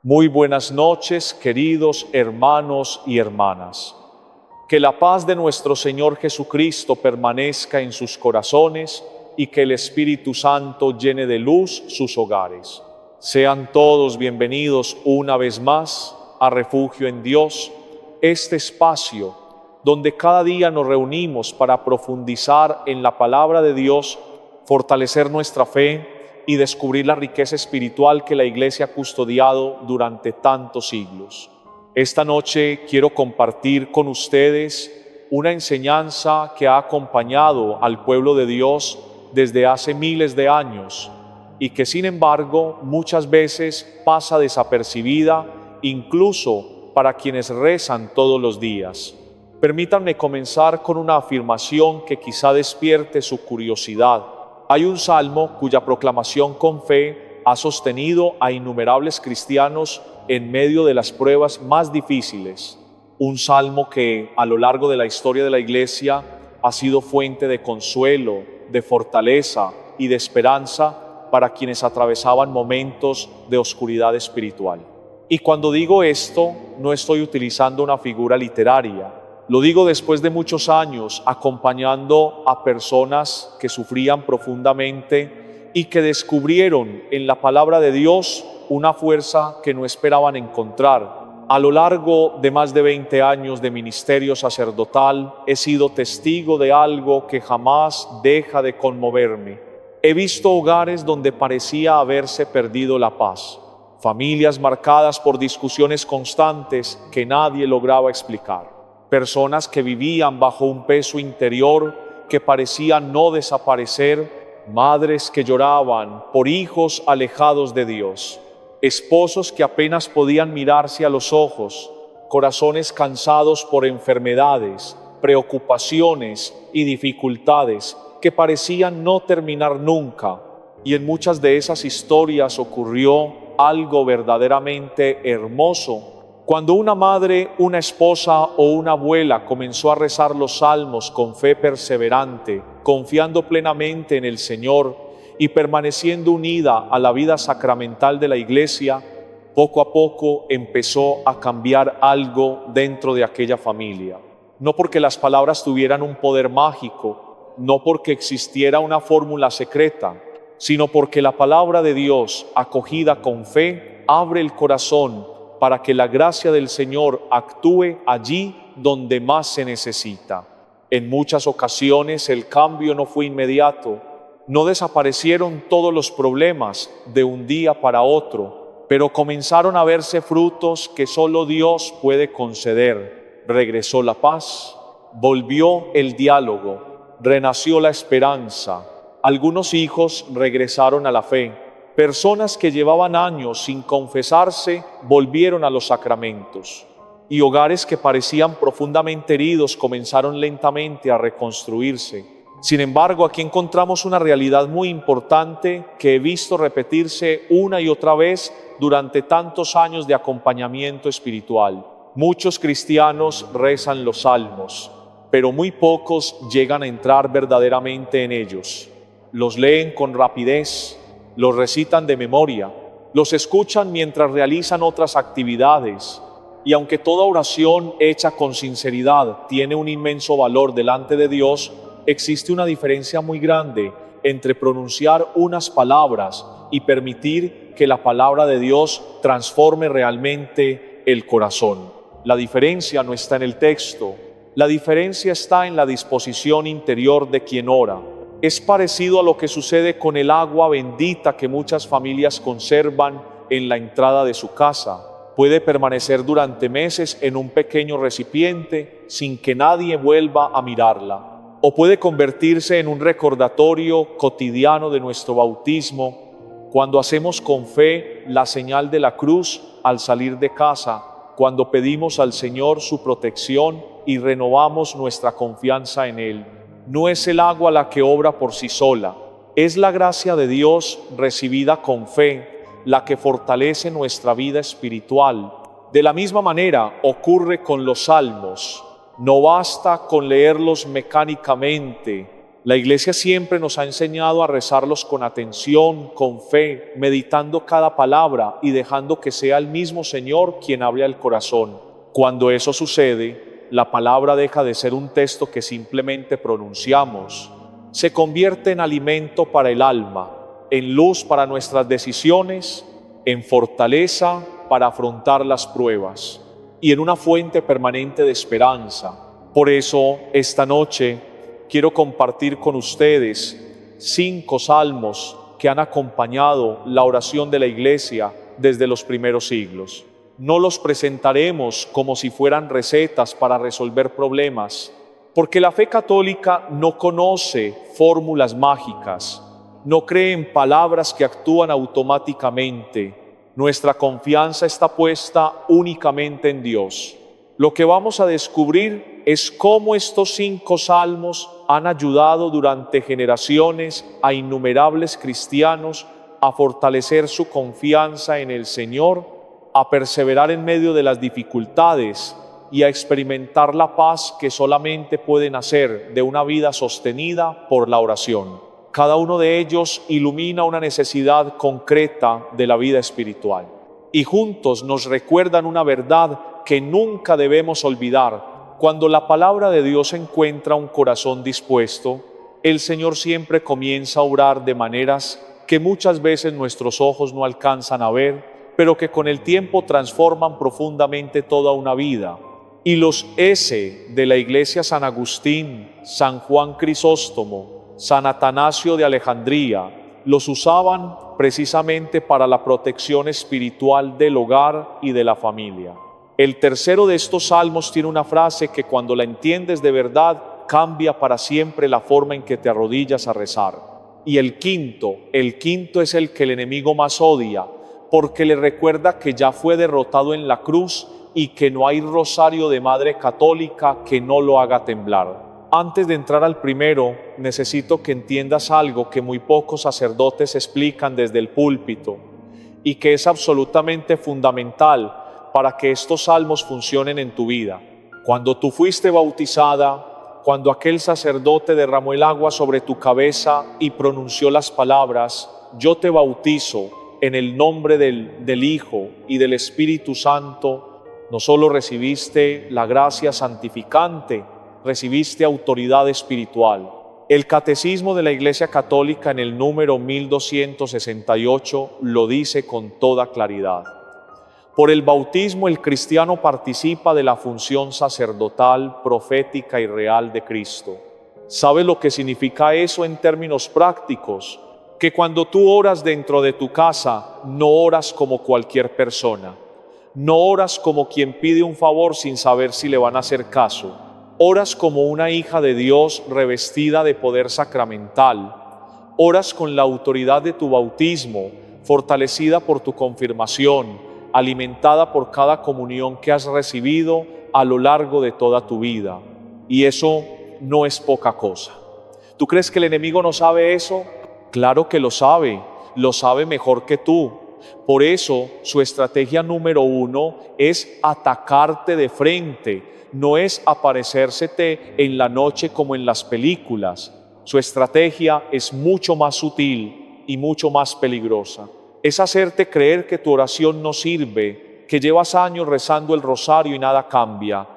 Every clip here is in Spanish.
Muy buenas noches, queridos hermanos y hermanas. Que la paz de nuestro Señor Jesucristo permanezca en sus corazones y que el Espíritu Santo llene de luz sus hogares. Sean todos bienvenidos una vez más a Refugio en Dios, este espacio donde cada día nos reunimos para profundizar en la palabra de Dios, fortalecer nuestra fe y descubrir la riqueza espiritual que la Iglesia ha custodiado durante tantos siglos. Esta noche quiero compartir con ustedes una enseñanza que ha acompañado al pueblo de Dios desde hace miles de años y que sin embargo muchas veces pasa desapercibida incluso para quienes rezan todos los días. Permítanme comenzar con una afirmación que quizá despierte su curiosidad. Hay un salmo cuya proclamación con fe ha sostenido a innumerables cristianos en medio de las pruebas más difíciles. Un salmo que a lo largo de la historia de la Iglesia ha sido fuente de consuelo, de fortaleza y de esperanza para quienes atravesaban momentos de oscuridad espiritual. Y cuando digo esto, no estoy utilizando una figura literaria. Lo digo después de muchos años acompañando a personas que sufrían profundamente y que descubrieron en la palabra de Dios una fuerza que no esperaban encontrar. A lo largo de más de 20 años de ministerio sacerdotal, he sido testigo de algo que jamás deja de conmoverme. He visto hogares donde parecía haberse perdido la paz, familias marcadas por discusiones constantes que nadie lograba explicar. Personas que vivían bajo un peso interior que parecía no desaparecer, madres que lloraban por hijos alejados de Dios, esposos que apenas podían mirarse a los ojos, corazones cansados por enfermedades, preocupaciones y dificultades que parecían no terminar nunca. Y en muchas de esas historias ocurrió algo verdaderamente hermoso. Cuando una madre, una esposa o una abuela comenzó a rezar los salmos con fe perseverante, confiando plenamente en el Señor y permaneciendo unida a la vida sacramental de la Iglesia, poco a poco empezó a cambiar algo dentro de aquella familia. No porque las palabras tuvieran un poder mágico, no porque existiera una fórmula secreta, sino porque la palabra de Dios, acogida con fe, abre el corazón para que la gracia del Señor actúe allí donde más se necesita. En muchas ocasiones el cambio no fue inmediato, no desaparecieron todos los problemas de un día para otro, pero comenzaron a verse frutos que solo Dios puede conceder. Regresó la paz, volvió el diálogo, renació la esperanza. Algunos hijos regresaron a la fe. Personas que llevaban años sin confesarse volvieron a los sacramentos, y hogares que parecían profundamente heridos comenzaron lentamente a reconstruirse. Sin embargo, aquí encontramos una realidad muy importante que he visto repetirse una y otra vez durante tantos años de acompañamiento espiritual. Muchos cristianos rezan los salmos, pero muy pocos llegan a entrar verdaderamente en ellos. Los leen con rapidez, los recitan de memoria, los escuchan mientras realizan otras actividades, y aunque toda oración hecha con sinceridad tiene un inmenso valor delante de Dios, existe una diferencia muy grande entre pronunciar unas palabras y permitir que la palabra de Dios transforme realmente el corazón. La diferencia no está en el texto, la diferencia está en la disposición interior de quien ora. Es parecido a lo que sucede con el agua bendita que muchas familias conservan en la entrada de su casa. Puede permanecer durante meses en un pequeño recipiente sin que nadie vuelva a mirarla. O puede convertirse en un recordatorio cotidiano de nuestro bautismo, cuando hacemos con fe la señal de la cruz al salir de casa, cuando pedimos al Señor su protección y renovamos nuestra confianza en Él. No es el agua la que obra por sí sola, es la gracia de Dios recibida con fe la que fortalece nuestra vida espiritual. De la misma manera ocurre con los salmos. No basta con leerlos mecánicamente, La Iglesia siempre nos ha enseñado a rezarlos con atención, con fe, meditando cada palabra y dejando que sea el mismo Señor quien hable al corazón. Cuando eso sucede, la palabra deja de ser un texto que simplemente pronunciamos. Se convierte en alimento para el alma, en luz para nuestras decisiones, en fortaleza para afrontar las pruebas y en una fuente permanente de esperanza. Por eso, esta noche, quiero compartir con ustedes 5 salmos que han acompañado la oración de la Iglesia desde los primeros siglos. No los presentaremos como si fueran recetas para resolver problemas, porque la fe católica no conoce fórmulas mágicas, no cree en palabras que actúan automáticamente. Nuestra confianza está puesta únicamente en Dios. Lo que vamos a descubrir es cómo estos 5 salmos han ayudado durante generaciones a innumerables cristianos a fortalecer su confianza en el Señor, a perseverar en medio de las dificultades y a experimentar la paz que solamente puede nacer de una vida sostenida por la oración. Cada uno de ellos ilumina una necesidad concreta de la vida espiritual y juntos nos recuerdan una verdad que nunca debemos olvidar. Cuando la palabra de Dios encuentra un corazón dispuesto, el Señor siempre comienza a obrar de maneras que muchas veces nuestros ojos no alcanzan a ver, pero que con el tiempo transforman profundamente toda una vida. Y los S de la Iglesia San Agustín, San Juan Crisóstomo, San Atanasio de Alejandría, los usaban precisamente para la protección espiritual del hogar y de la familia. El tercero de estos salmos tiene una frase que cuando la entiendes de verdad cambia para siempre la forma en que te arrodillas a rezar. Y el quinto es el que el enemigo más odia, porque le recuerda que ya fue derrotado en la cruz y que no hay rosario de Madre Católica que no lo haga temblar. Antes de entrar al primero, necesito que entiendas algo que muy pocos sacerdotes explican desde el púlpito y que es absolutamente fundamental para que estos salmos funcionen en tu vida. Cuando tú fuiste bautizada, cuando aquel sacerdote derramó el agua sobre tu cabeza y pronunció las palabras, yo te bautizo en el nombre del Hijo y del Espíritu Santo, no solo recibiste la gracia santificante, recibiste autoridad espiritual. El Catecismo de la Iglesia Católica en el número 1268 lo dice con toda claridad. Por el bautismo el cristiano participa de la función sacerdotal, profética y real de Cristo. ¿Sabe lo que significa eso en términos prácticos? Que cuando tú oras dentro de tu casa, no oras como cualquier persona. No oras como quien pide un favor sin saber si le van a hacer caso. Oras como una hija de Dios revestida de poder sacramental. Oras con la autoridad de tu bautismo, fortalecida por tu confirmación, alimentada por cada comunión que has recibido a lo largo de toda tu vida. Y eso no es poca cosa. ¿Tú crees que el enemigo no sabe eso? Claro que lo sabe mejor que tú. Por eso, su estrategia número 1 es atacarte de frente, no es aparecérsete en la noche como en las películas. Su estrategia es mucho más sutil y mucho más peligrosa. Es hacerte creer que tu oración no sirve, que llevas años rezando el rosario y nada cambia,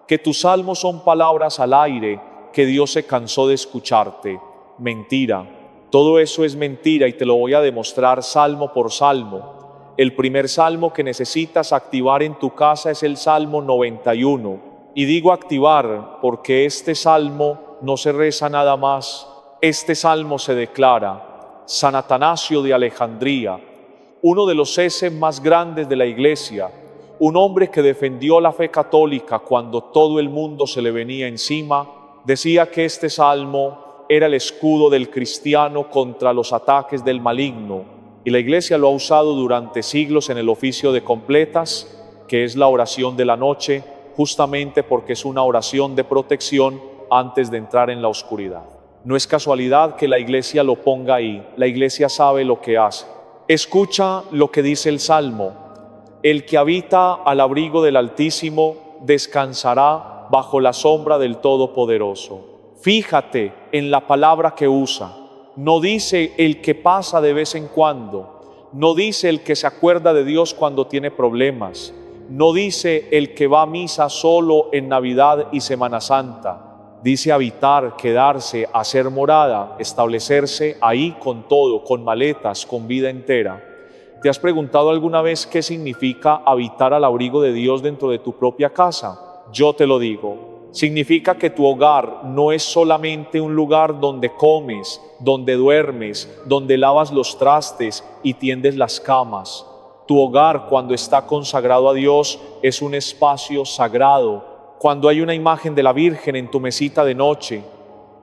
que tus salmos son palabras al aire, que Dios se cansó de escucharte. Mentira. Todo eso es mentira y te lo voy a demostrar salmo por salmo. El primer salmo que necesitas activar en tu casa es el Salmo 91. Y digo activar porque este salmo no se reza nada más. Este salmo se declara. San Atanasio de Alejandría, uno de los heces más grandes de la Iglesia, un hombre que defendió la fe católica cuando todo el mundo se le venía encima, decía que este salmo era el escudo del cristiano contra los ataques del maligno, y la Iglesia lo ha usado durante siglos en el oficio de completas, que es la oración de la noche, justamente porque es una oración de protección antes de entrar en la oscuridad. No es casualidad que la Iglesia lo ponga ahí, la Iglesia sabe lo que hace. Escucha lo que dice el Salmo: el que habita al abrigo del Altísimo descansará bajo la sombra del Todopoderoso. Fíjate en la palabra que usa. No dice el que pasa de vez en cuando. No dice el que se acuerda de Dios cuando tiene problemas. No dice el que va a misa solo en Navidad y Semana Santa. Dice habitar, quedarse, hacer morada, establecerse ahí con todo, con maletas, con vida entera. ¿Te has preguntado alguna vez qué significa habitar al abrigo de Dios dentro de tu propia casa? Yo te lo digo. Significa que tu hogar no es solamente un lugar donde comes, donde duermes, donde lavas los trastes y tiendes las camas. Tu hogar, cuando está consagrado a Dios, es un espacio sagrado. Cuando hay una imagen de la Virgen en tu mesita de noche,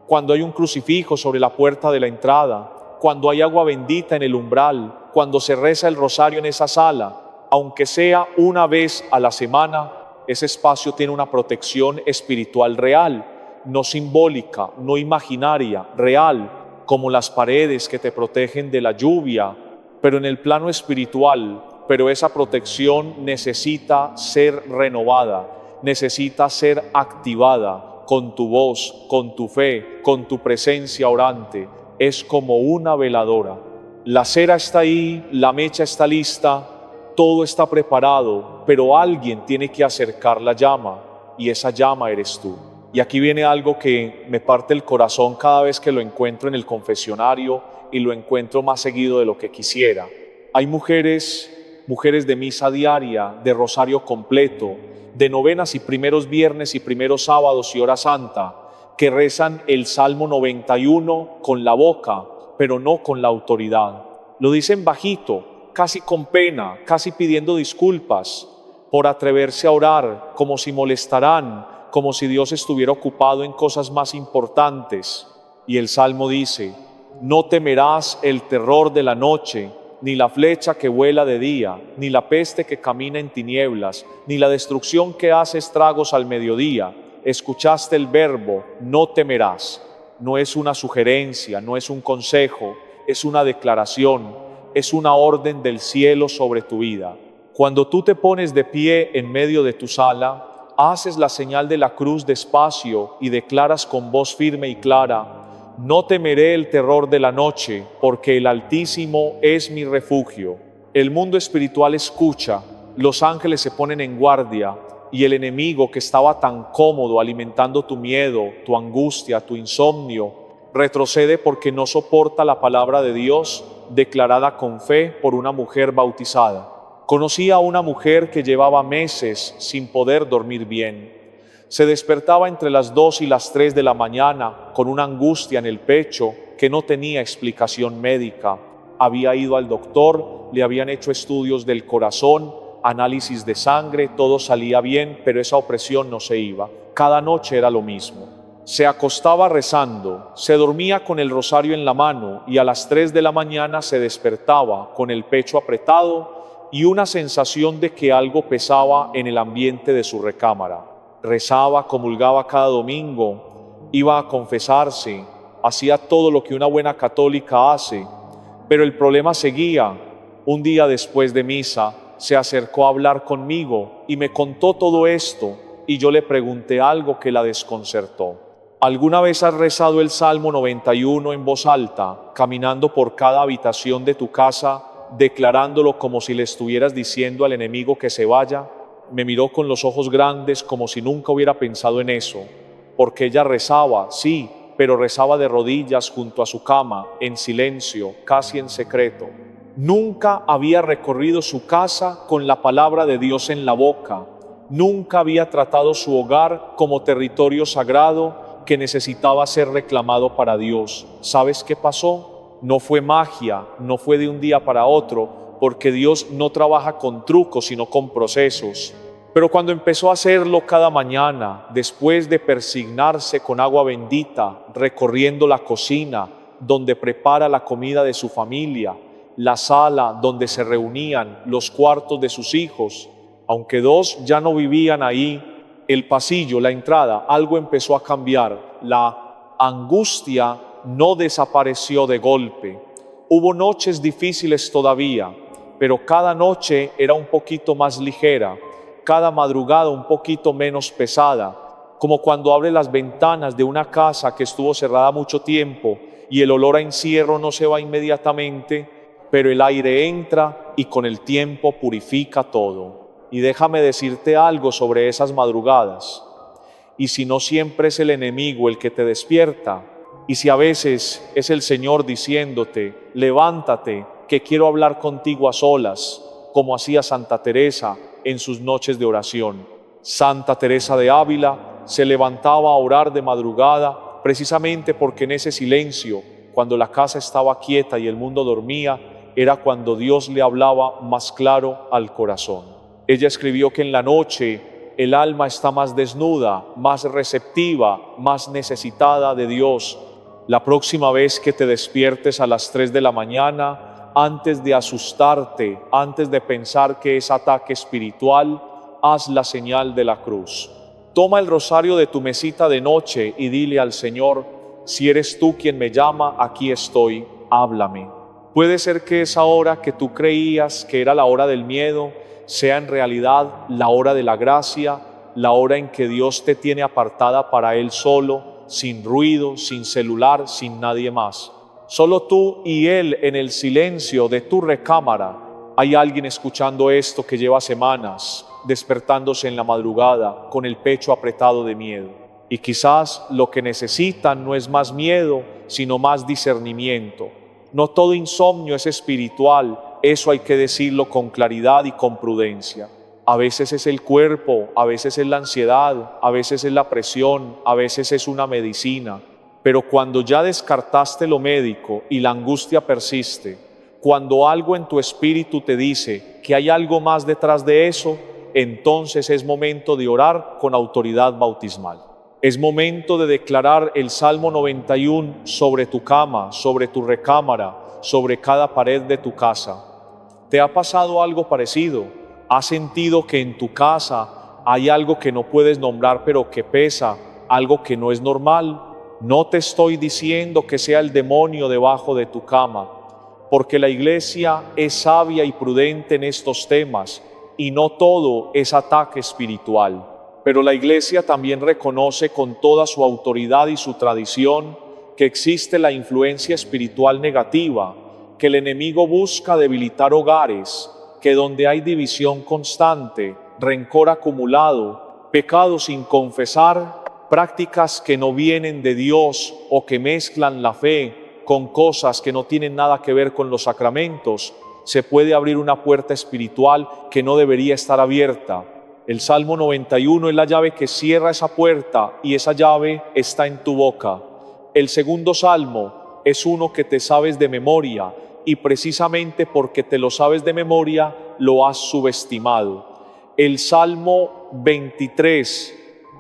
cuando hay un crucifijo sobre la puerta de la entrada, cuando hay agua bendita en el umbral, cuando se reza el rosario en esa sala, aunque sea una vez a la semana, ese espacio tiene una protección espiritual real, no simbólica, no imaginaria, real, como las paredes que te protegen de la lluvia, pero en el plano espiritual. Pero esa protección necesita ser renovada, necesita ser activada con tu voz, con tu fe, con tu presencia orante. Es como una veladora. La cera está ahí, la mecha está lista, todo está preparado, pero alguien tiene que acercar la llama, y esa llama eres tú. Y aquí viene algo que me parte el corazón cada vez que lo encuentro en el confesionario, y lo encuentro más seguido de lo que quisiera. Hay mujeres de misa diaria, de rosario completo, de novenas y primeros viernes y primeros sábados y hora santa, que rezan el Salmo 91 con la boca, pero no con la autoridad. Lo dicen bajito, casi con pena, casi pidiendo disculpas por atreverse a orar, como si molestarán, como si Dios estuviera ocupado en cosas más importantes. Y el Salmo dice: no temerás el terror de la noche, ni la flecha que vuela de día, ni la peste que camina en tinieblas, ni la destrucción que hace estragos al mediodía. Escuchaste el verbo, no temerás. No es una sugerencia, no es un consejo, es una declaración. Es una orden del cielo sobre tu vida. Cuando tú te pones de pie en medio de tu sala, haces la señal de la cruz despacio y declaras con voz firme y clara: no temeré el terror de la noche, porque el Altísimo es mi refugio. El mundo espiritual escucha, los ángeles se ponen en guardia, y el enemigo que estaba tan cómodo alimentando tu miedo, tu angustia, tu insomnio, retrocede porque no soporta la palabra de Dios declarada con fe por una mujer bautizada. Conocí a una mujer que llevaba meses sin poder dormir bien. Se despertaba entre las 2 y las 3 de la mañana con una angustia en el pecho que no tenía explicación médica. Había ido al doctor, le habían hecho estudios del corazón, análisis de sangre, todo salía bien, pero esa opresión no se iba. Cada noche era lo mismo. Se acostaba rezando, se dormía con el rosario en la mano y a las 3 de la mañana se despertaba con el pecho apretado y una sensación de que algo pesaba en el ambiente de su recámara. Rezaba, comulgaba cada domingo, iba a confesarse, hacía todo lo que una buena católica hace, pero el problema seguía. Un día después de misa, se acercó a hablar conmigo y me contó todo esto, y yo le pregunté algo que la desconcertó. ¿Alguna vez has rezado el Salmo 91 en voz alta, caminando por cada habitación de tu casa, declarándolo como si le estuvieras diciendo al enemigo que se vaya? Me miró con los ojos grandes como si nunca hubiera pensado en eso, porque ella rezaba, sí, pero rezaba de rodillas junto a su cama, en silencio, casi en secreto. Nunca había recorrido su casa con la palabra de Dios en la boca. Nunca había tratado su hogar como territorio sagrado que necesitaba ser reclamado para Dios. ¿Sabes qué pasó? No fue magia, no fue de un día para otro, porque Dios no trabaja con trucos, sino con procesos. Pero cuando empezó a hacerlo cada mañana, después de persignarse con agua bendita, recorriendo la cocina, donde prepara la comida de su familia, la sala donde se reunían, los cuartos de sus hijos, aunque 2 ya no vivían ahí, el pasillo, la entrada, algo empezó a cambiar. La angustia no desapareció de golpe. Hubo noches difíciles todavía, pero cada noche era un poquito más ligera, cada madrugada un poquito menos pesada. como cuando abres las ventanas de una casa que estuvo cerrada mucho tiempo y el olor a encierro no se va inmediatamente, pero el aire entra y con el tiempo purifica todo. Y déjame decirte algo sobre esas madrugadas. Y si no siempre es el enemigo el que te despierta, y si a veces es el Señor diciéndote, levántate, que quiero hablar contigo a solas, como hacía Santa Teresa en sus noches de oración. Santa Teresa de Ávila se levantaba a orar de madrugada precisamente porque en ese silencio, cuando la casa estaba quieta y el mundo dormía, era cuando Dios le hablaba más claro al corazón. Ella escribió que en la noche el alma está más desnuda, más receptiva, más necesitada de Dios. La próxima vez que te despiertes a las 3 de la mañana, antes de asustarte, antes de pensar que es ataque espiritual, haz la señal de la cruz. Toma el rosario de tu mesita de noche y dile al Señor, si eres tú quien me llama, aquí estoy, háblame. Puede ser que esa hora que tú creías que era la hora del miedo, sea en realidad la hora de la gracia, la hora en que Dios te tiene apartada para Él solo, sin ruido, sin celular, sin nadie más. Solo tú y Él en el silencio de tu recámara. Hay alguien escuchando esto que lleva semanas, despertándose en la madrugada, con el pecho apretado de miedo. Y quizás lo que necesitan no es más miedo, sino más discernimiento. No todo insomnio es espiritual, eso hay que decirlo con claridad y con prudencia. A veces es el cuerpo, a veces es la ansiedad, a veces es la presión, a veces es una medicina. Pero cuando ya descartaste lo médico y la angustia persiste, cuando algo en tu espíritu te dice que hay algo más detrás de eso, entonces es momento de orar con autoridad bautismal. Es momento de declarar el Salmo 91 sobre tu cama, sobre tu recámara, sobre cada pared de tu casa. ¿Te ha pasado algo parecido? ¿Has sentido que en tu casa hay algo que no puedes nombrar pero que pesa, algo que no es normal? No te estoy diciendo que sea el demonio debajo de tu cama, porque la Iglesia es sabia y prudente en estos temas y no todo es ataque espiritual. Pero la Iglesia también reconoce con toda su autoridad y su tradición que existe la influencia espiritual negativa, que el enemigo busca debilitar hogares, que donde hay división constante, rencor acumulado, pecados sin confesar, prácticas que no vienen de Dios o que mezclan la fe con cosas que no tienen nada que ver con los sacramentos, se puede abrir una puerta espiritual que no debería estar abierta. El Salmo 91 es la llave que cierra esa puerta y esa llave está en tu boca. El segundo salmo es uno que te sabes de memoria y precisamente porque te lo sabes de memoria lo has subestimado. El Salmo 23,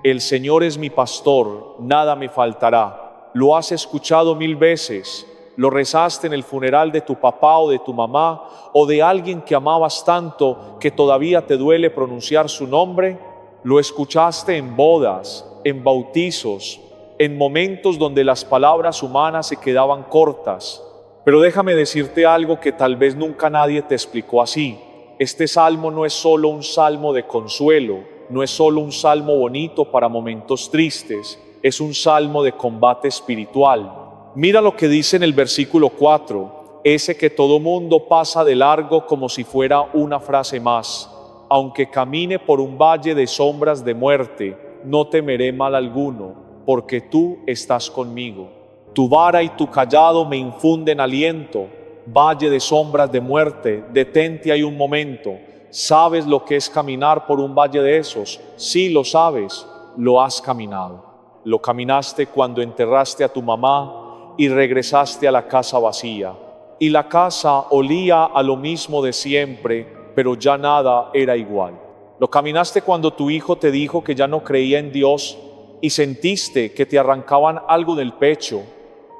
el Señor es mi pastor, nada me faltará. Lo has escuchado 1000 veces. Lo rezaste en el funeral de tu papá o de tu mamá o de alguien que amabas tanto que todavía te duele pronunciar su nombre. Lo escuchaste en bodas, en bautizos, en momentos donde las palabras humanas se quedaban cortas. Pero déjame decirte algo que tal vez nunca nadie te explicó así. Este salmo no es solo un salmo de consuelo, no es solo un salmo bonito para momentos tristes, es un salmo de combate espiritual. Mira lo que dice en el versículo 4, ese que todo mundo pasa de largo como si fuera una frase más. Aunque camine por un valle de sombras de muerte, no temeré mal alguno, porque tú estás conmigo. Tu vara y tu cayado me infunden aliento. Valle de sombras de muerte, detente ahí un momento. ¿Sabes lo que es caminar por un valle de esos? Sí, lo sabes, lo has caminado. Lo caminaste cuando enterraste a tu mamá y regresaste a la casa vacía. Y la casa olía a lo mismo de siempre, pero ya nada era igual. Lo caminaste cuando tu hijo te dijo que ya no creía en Dios y sentiste que te arrancaban algo del pecho,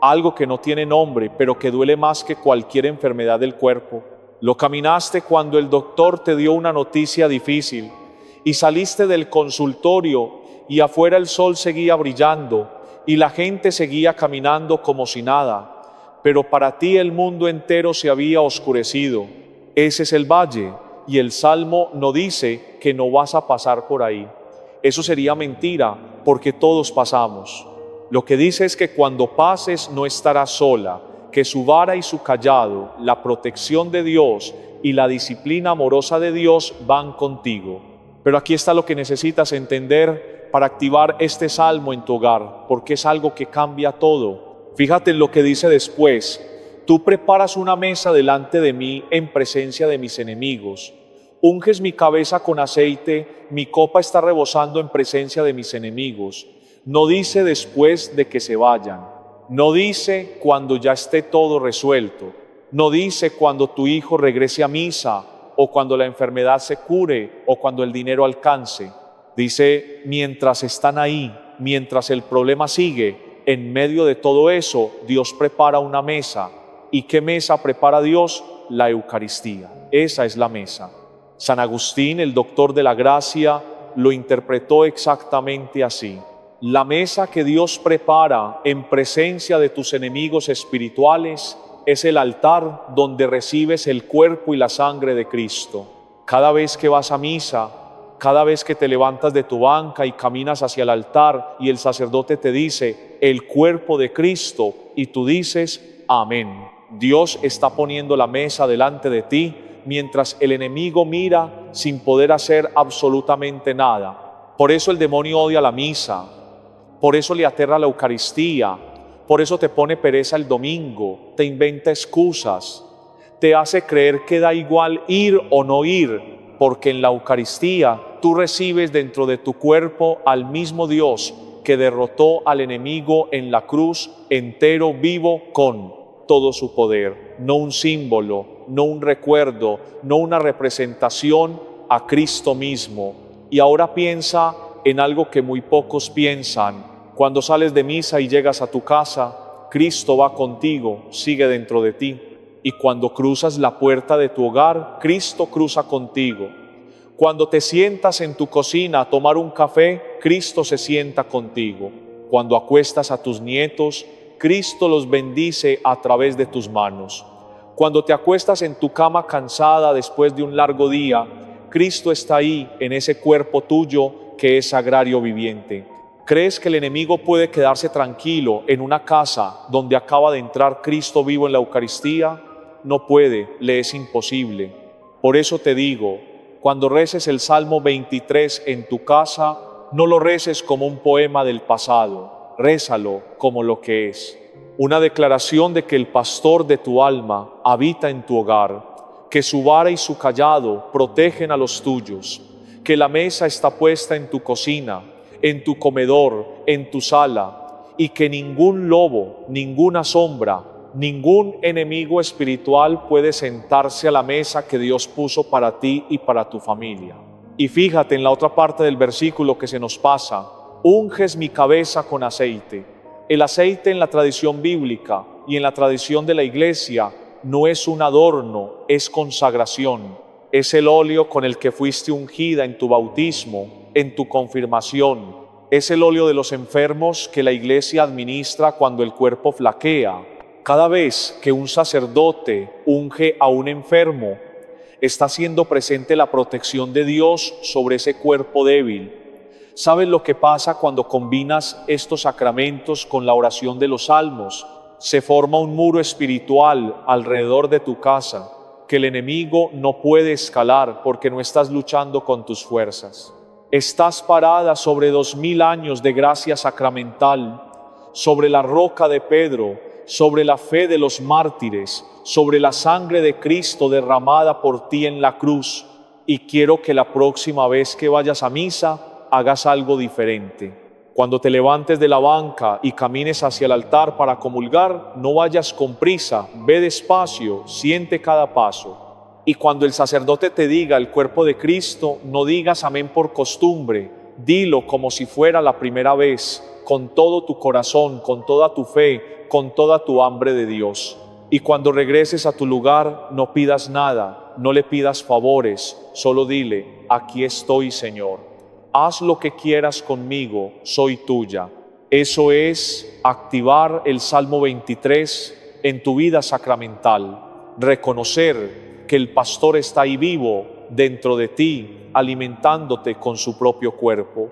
algo que no tiene nombre, pero que duele más que cualquier enfermedad del cuerpo. Lo caminaste cuando el doctor te dio una noticia difícil y saliste del consultorio y afuera el sol seguía brillando y la gente seguía caminando como si nada, pero para ti el mundo entero se había oscurecido. Ese es el valle, y el Salmo no dice que no vas a pasar por ahí. Eso sería mentira, porque todos pasamos. Lo que dice es que cuando pases no estarás sola, que su vara y su cayado, la protección de Dios y la disciplina amorosa de Dios van contigo. Pero aquí está lo que necesitas entender para activar este salmo en tu hogar, porque es algo que cambia todo. Fíjate en lo que dice después: tú preparas una mesa delante de mí en presencia de mis enemigos. Unges mi cabeza con aceite, mi copa está rebosando en presencia de mis enemigos. No dice después de que se vayan. No dice cuando ya esté todo resuelto. No dice cuando tu hijo regrese a misa, o cuando la enfermedad se cure, o cuando el dinero alcance. Dice, mientras están ahí, mientras el problema sigue, en medio de todo eso, Dios prepara una mesa. ¿Y qué mesa prepara Dios? La Eucaristía. Esa es la mesa. San Agustín, el doctor de la gracia, lo interpretó exactamente así. La mesa que Dios prepara en presencia de tus enemigos espirituales es el altar donde recibes el cuerpo y la sangre de Cristo. Cada vez que vas a misa, cada vez que te levantas de tu banca y caminas hacia el altar y el sacerdote te dice, el cuerpo de Cristo, y tú dices, amén. Dios está poniendo la mesa delante de ti mientras el enemigo mira sin poder hacer absolutamente nada. Por eso el demonio odia la misa, por eso le aterra la Eucaristía, por eso te pone pereza el domingo, te inventa excusas, te hace creer que da igual ir o no ir, porque en la Eucaristía tú recibes dentro de tu cuerpo al mismo Dios que derrotó al enemigo en la cruz, entero, vivo, con todo su poder. No un símbolo, no un recuerdo, no una representación, a Cristo mismo. Y ahora piensa en algo que muy pocos piensan. Cuando sales de misa y llegas a tu casa, Cristo va contigo, sigue dentro de ti. Y cuando cruzas la puerta de tu hogar, Cristo cruza contigo. Cuando te sientas en tu cocina a tomar un café, Cristo se sienta contigo. Cuando acuestas a tus nietos, Cristo los bendice a través de tus manos. Cuando te acuestas en tu cama cansada después de un largo día, Cristo está ahí en ese cuerpo tuyo que es sagrario viviente. ¿Crees que el enemigo puede quedarse tranquilo en una casa donde acaba de entrar Cristo vivo en la Eucaristía? No puede, le es imposible. Por eso te digo, cuando reces el Salmo 23 en tu casa, no lo reces como un poema del pasado, rézalo como lo que es. Una declaración de que el pastor de tu alma habita en tu hogar, que su vara y su cayado protegen a los tuyos, que la mesa está puesta en tu cocina, en tu comedor, en tu sala, y que ningún lobo, ninguna sombra, ningún enemigo espiritual puede sentarse a la mesa que Dios puso para ti y para tu familia. Y fíjate en la otra parte del versículo que se nos pasa, unges mi cabeza con aceite. El aceite en la tradición bíblica y en la tradición de la iglesia no es un adorno, es consagración. Es el óleo con el que fuiste ungida en tu bautismo, en tu confirmación. Es el óleo de los enfermos que la iglesia administra cuando el cuerpo flaquea. Cada vez que un sacerdote unge a un enfermo, está haciendo presente la protección de Dios sobre ese cuerpo débil. ¿Sabes lo que pasa cuando combinas estos sacramentos con la oración de los salmos? Se forma un muro espiritual alrededor de tu casa, que el enemigo no puede escalar porque no estás luchando con tus fuerzas. Estás parada sobre 2000 años de gracia sacramental, sobre la roca de Pedro, sobre la fe de los mártires, sobre la sangre de Cristo derramada por ti en la cruz. Y quiero que la próxima vez que vayas a misa, hagas algo diferente. Cuando te levantes de la banca y camines hacia el altar para comulgar, no vayas con prisa, ve despacio, siente cada paso. Y cuando el sacerdote te diga el cuerpo de Cristo, no digas amén por costumbre, dilo como si fuera la primera vez, con todo tu corazón, con toda tu fe, con toda tu hambre de Dios. Y cuando regreses a tu lugar, no pidas nada, no le pidas favores, solo dile, aquí estoy, Señor. Haz lo que quieras conmigo, soy tuya. Eso es activar el Salmo 23 en tu vida sacramental. Reconocer que el pastor está ahí vivo dentro de ti, alimentándote con su propio cuerpo.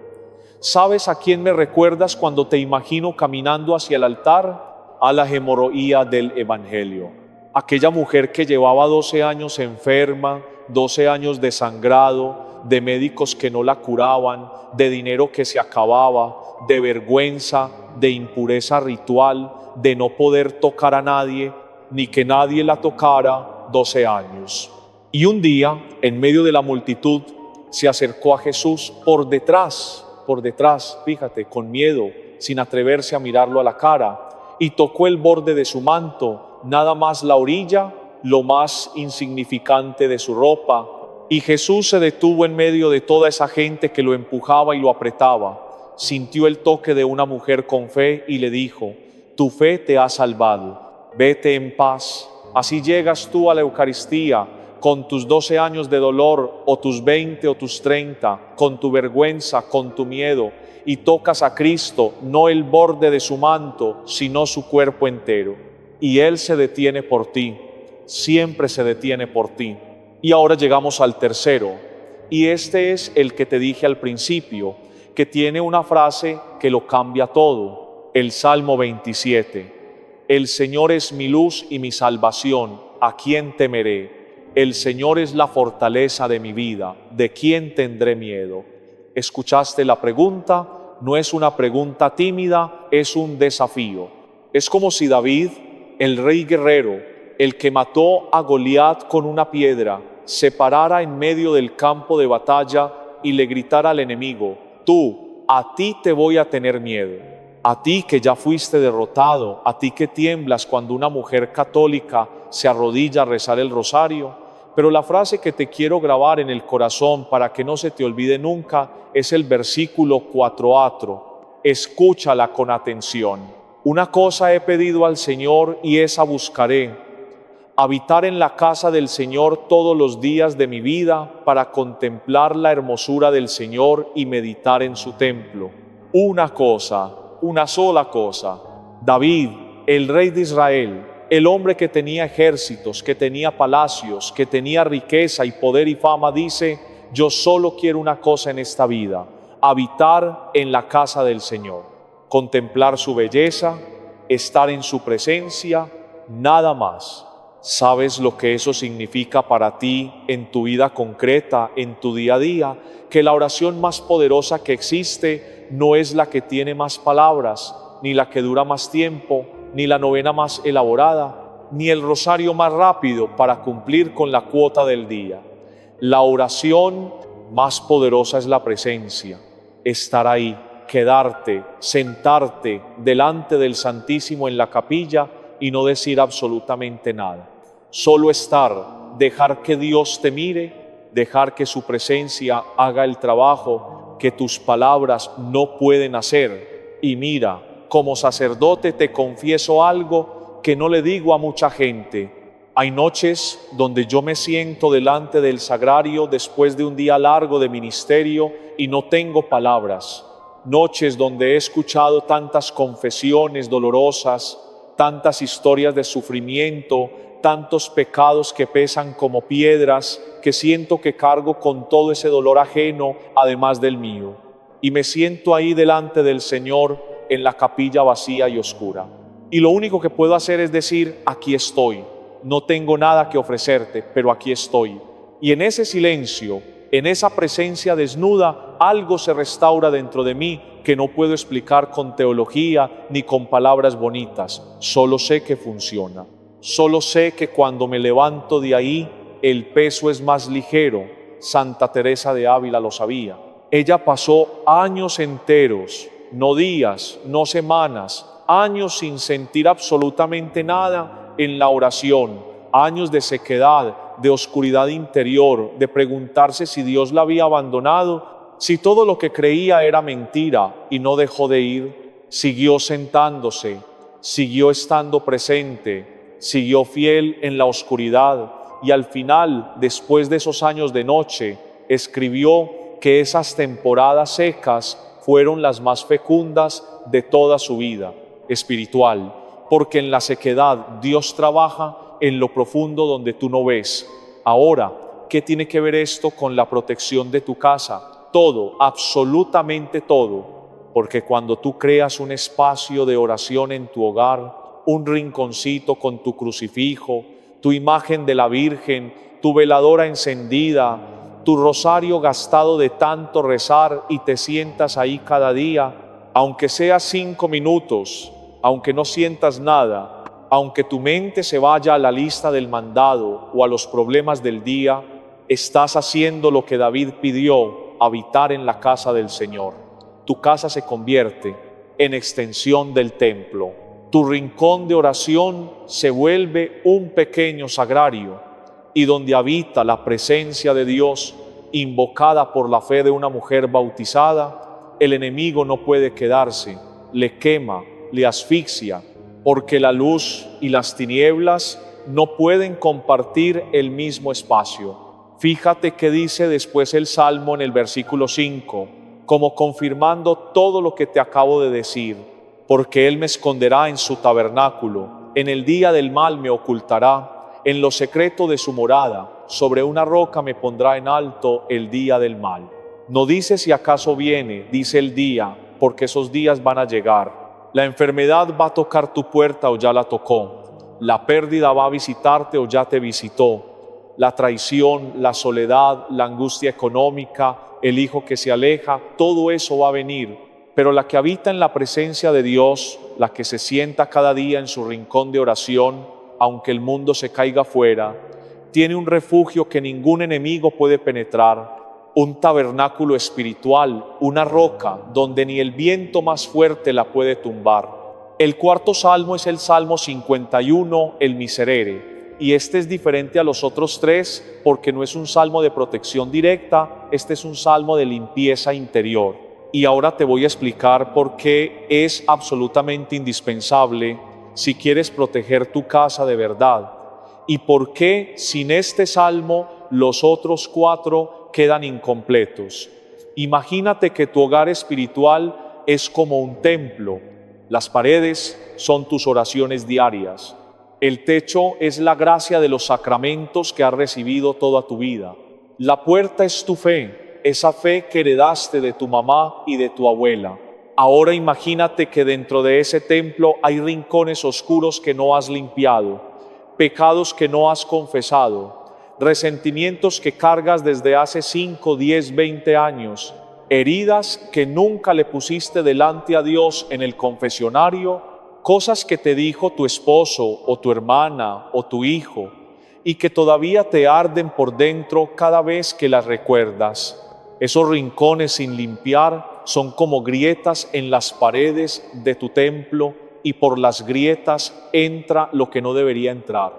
¿Sabes a quién me recuerdas cuando te imagino caminando hacia el altar? A la hemorroía del Evangelio. Aquella mujer que llevaba 12 años enferma, 12 años de sangrado, de médicos que no la curaban, de dinero que se acababa, de vergüenza, de impureza ritual, de no poder tocar a nadie, ni que nadie la tocara, 12 años. Y un día, en medio de la multitud, se acercó a Jesús por detrás, fíjate, con miedo, sin atreverse a mirarlo a la cara, y tocó el borde de su manto, nada más la orilla, lo más insignificante de su ropa, y Jesús se detuvo en medio de toda esa gente que lo empujaba y lo apretaba. Sintió el toque de una mujer con fe y le dijo: tu fe te ha salvado, vete en paz. Así llegas tú a la Eucaristía, con tus 12 años de dolor, o tus 20 o tus 30, con tu vergüenza, con tu miedo, y tocas a Cristo, no el borde de su manto, sino su cuerpo entero. Y Él se detiene por ti, siempre se detiene por ti. Y ahora llegamos al tercero, y este es el que te dije al principio, que tiene una frase que lo cambia todo, el Salmo 27. El Señor es mi luz y mi salvación, ¿a quién temeré? El Señor es la fortaleza de mi vida, ¿de quién tendré miedo? ¿Escuchaste la pregunta? No es una pregunta tímida, es un desafío. Es como si David, el rey guerrero, el que mató a Goliat con una piedra, se parara en medio del campo de batalla y le gritara al enemigo: tú, a ti te voy a tener miedo. A ti que ya fuiste derrotado, a ti que tiemblas cuando una mujer católica se arrodilla a rezar el rosario. Pero la frase que te quiero grabar en el corazón para que no se te olvide nunca es el versículo 4a. Escúchala con atención. Una cosa he pedido al Señor y esa buscaré: habitar en la casa del Señor todos los días de mi vida para contemplar la hermosura del Señor y meditar en su templo. Una sola cosa. David, el rey de Israel, el hombre que tenía ejércitos, que tenía palacios, que tenía riqueza y poder y fama, dice: yo solo quiero una cosa en esta vida: habitar en la casa del Señor, contemplar su belleza, estar en su presencia, nada más. ¿Sabes lo que eso significa para ti en tu vida concreta, en tu día a día? Que la oración más poderosa que existe no es la que tiene más palabras, ni la que dura más tiempo, ni la novena más elaborada, ni el rosario más rápido para cumplir con la cuota del día. La oración más poderosa es la presencia, estar ahí, quedarte, sentarte delante del Santísimo en la capilla y no decir absolutamente nada. Solo estar, dejar que Dios te mire, dejar que su presencia haga el trabajo que tus palabras no pueden hacer. Y mira, como sacerdote te confieso algo que no le digo a mucha gente. Hay noches donde yo me siento delante del sagrario después de un día largo de ministerio y no tengo palabras. Noches donde he escuchado tantas confesiones dolorosas, tantas historias de sufrimiento, tantos pecados que pesan como piedras, que siento que cargo con todo ese dolor ajeno, además del mío. Y me siento ahí delante del Señor en la capilla vacía y oscura. Y lo único que puedo hacer es decir: aquí estoy. No tengo nada que ofrecerte, pero aquí estoy. Y en ese silencio, en esa presencia desnuda, algo se restaura dentro de mí que no puedo explicar con teología ni con palabras bonitas. Solo sé que funciona. Solo sé que cuando me levanto de ahí, el peso es más ligero. Santa Teresa de Ávila lo sabía. Ella pasó años enteros, no días, no semanas, años sin sentir absolutamente nada en la oración, años de sequedad, de oscuridad interior, de preguntarse si Dios la había abandonado, si todo lo que creía era mentira, y no dejó de ir. Siguió sentándose, siguió estando presente, siguió fiel en la oscuridad, y al final, después de esos años de noche, escribió que esas temporadas secas fueron las más fecundas de toda su vida espiritual, porque en la sequedad Dios trabaja en lo profundo donde tú no ves. Ahora, ¿qué tiene que ver esto con la protección de tu casa? todo, absolutamente todo, porque cuando tú creas un espacio de oración en tu hogar, un rinconcito con tu crucifijo, tu imagen de la Virgen, tu veladora encendida, tu rosario gastado de tanto rezar y te sientas ahí cada día, aunque sea 5 minutos, aunque no sientas nada, aunque tu mente se vaya a la lista del mandado o a los problemas del día, estás haciendo lo que David pidió, habitar en la casa del Señor. Tu casa se convierte en extensión del templo. Tu rincón de oración se vuelve un pequeño sagrario y donde habita la presencia de Dios, invocada por la fe de una mujer bautizada, el enemigo no puede quedarse, le quema, le asfixia, porque la luz y las tinieblas no pueden compartir el mismo espacio. Fíjate que dice después el Salmo en el versículo 5, como confirmando todo lo que te acabo de decir, porque Él me esconderá en su tabernáculo, en el día del mal me ocultará, en lo secreto de su morada, sobre una roca me pondrá en alto el día del mal. No dice si acaso viene, dice el día, porque esos días van a llegar. La enfermedad va a tocar tu puerta o ya la tocó. La pérdida va a visitarte o ya te visitó. La traición, la soledad, la angustia económica, el hijo que se aleja, todo eso va a venir. Pero la que habita en la presencia de Dios, la que se sienta cada día en su rincón de oración, aunque el mundo se caiga fuera, tiene un refugio que ningún enemigo puede penetrar, un tabernáculo espiritual, una roca donde ni el viento más fuerte la puede tumbar. El cuarto salmo es el Salmo 51, el Miserere, y este es diferente a los otros tres porque no es un salmo de protección directa, este es un salmo de limpieza interior. Y ahora te voy a explicar por qué es absolutamente indispensable si quieres proteger tu casa de verdad, y por qué sin este salmo los otros 4 quedan incompletos. Imagínate que tu hogar espiritual es como un templo. Las paredes son tus oraciones diarias. El techo es la gracia de los sacramentos que has recibido toda tu vida. La puerta es tu fe, esa fe que heredaste de tu mamá y de tu abuela. Ahora imagínate que dentro de ese templo hay rincones oscuros que no has limpiado, pecados que no has confesado, resentimientos que cargas desde hace 5, 10, 20 años, heridas que nunca le pusiste delante a Dios en el confesionario, cosas que te dijo tu esposo o tu hermana o tu hijo y que todavía te arden por dentro cada vez que las recuerdas. Esos rincones sin limpiar son como grietas en las paredes de tu templo y por las grietas entra lo que no debería entrar.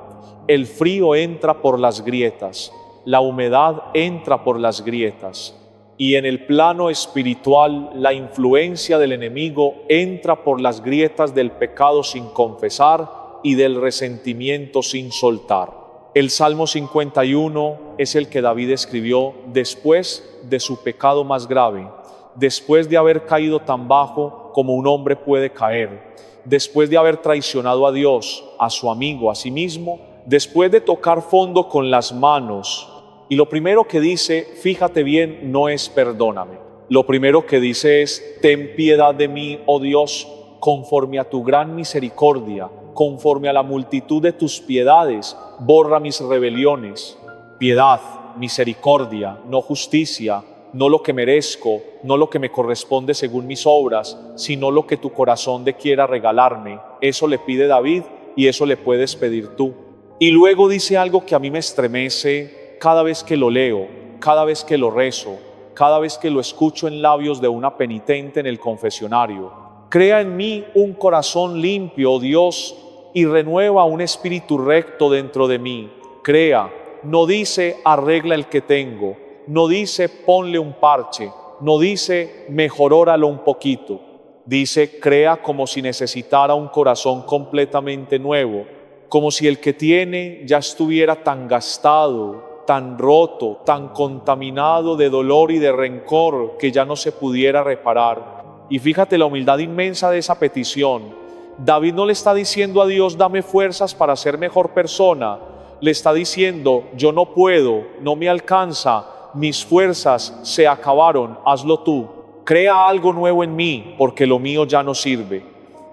El frío entra por las grietas, la humedad entra por las grietas. Y en el plano espiritual, la influencia del enemigo entra por las grietas del pecado sin confesar y del resentimiento sin soltar. El Salmo 51 es el que David escribió después de su pecado más grave, después de haber caído tan bajo como un hombre puede caer, después de haber traicionado a Dios, a su amigo, a sí mismo, después de tocar fondo con las manos. Y lo primero que dice, fíjate bien, no es perdóname. Lo primero que dice es, ten piedad de mí, oh Dios, conforme a tu gran misericordia, conforme a la multitud de tus piedades, borra mis rebeliones. Piedad, misericordia, no justicia, no lo que merezco, no lo que me corresponde según mis obras, sino lo que tu corazón quiera regalarme. Eso le pide David y eso le puedes pedir tú. Y luego dice algo que a mí me estremece cada vez que lo leo, cada vez que lo rezo, cada vez que lo escucho en labios de una penitente en el confesionario. Crea en mí un corazón limpio, oh Dios, y renueva un espíritu recto dentro de mí. Crea, no dice arregla el que tengo, no dice ponle un parche, no dice mejoróralo un poquito. Dice crea como si necesitara un corazón completamente nuevo, como si el que tiene ya estuviera tan gastado, tan roto, tan contaminado de dolor y de rencor que ya no se pudiera reparar. Y fíjate la humildad inmensa de esa petición. David no le está diciendo a Dios, dame fuerzas para ser mejor persona. Le está diciendo, yo no puedo, no me alcanza, mis fuerzas se acabaron, hazlo tú. Crea algo nuevo en mí, porque lo mío ya no sirve.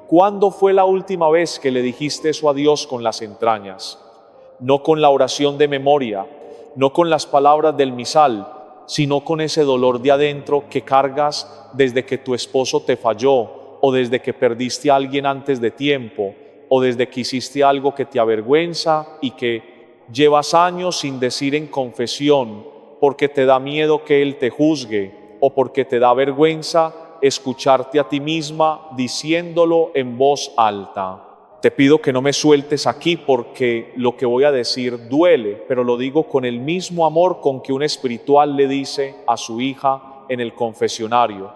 ¿Cuándo fue la última vez que le dijiste eso a Dios con las entrañas? No con la oración de memoria, no con las palabras del misal, sino con ese dolor de adentro que cargas desde que tu esposo te falló, o desde que perdiste a alguien antes de tiempo, o desde que hiciste algo que te avergüenza y que llevas años sin decir en confesión, porque te da miedo que Él te juzgue, o porque te da vergüenza escucharte a ti misma diciéndolo en voz alta. Te pido que no me sueltes aquí porque lo que voy a decir duele, pero lo digo con el mismo amor con que un espiritual le dice a su hija en el confesionario.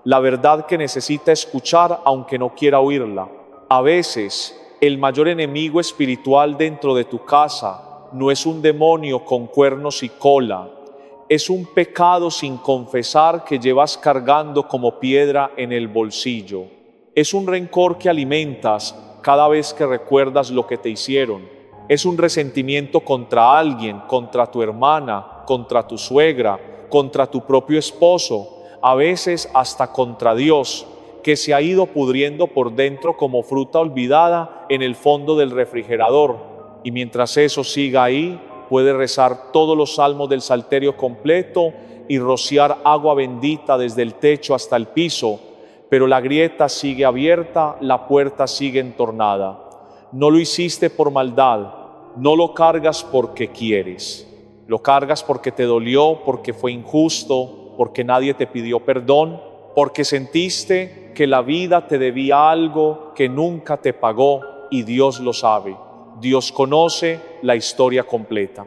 La verdad que necesita escuchar aunque no quiera oírla. A veces, el mayor enemigo espiritual dentro de tu casa no es un demonio con cuernos y cola, es un pecado sin confesar que llevas cargando como piedra en el bolsillo. Es un rencor que alimentas cada vez que recuerdas lo que te hicieron. Es un resentimiento contra alguien, contra tu hermana, contra tu suegra, contra tu propio esposo, a veces hasta contra Dios, que se ha ido pudriendo por dentro como fruta olvidada en el fondo del refrigerador. Y mientras eso siga ahí, puede rezar todos los salmos del Salterio completo y rociar agua bendita desde el techo hasta el piso, pero la grieta sigue abierta, la puerta sigue entornada. No lo hiciste por maldad, no lo cargas porque quieres. Lo cargas porque te dolió, porque fue injusto, porque nadie te pidió perdón, porque sentiste que la vida te debía algo que nunca te pagó y Dios lo sabe. Dios conoce la historia completa.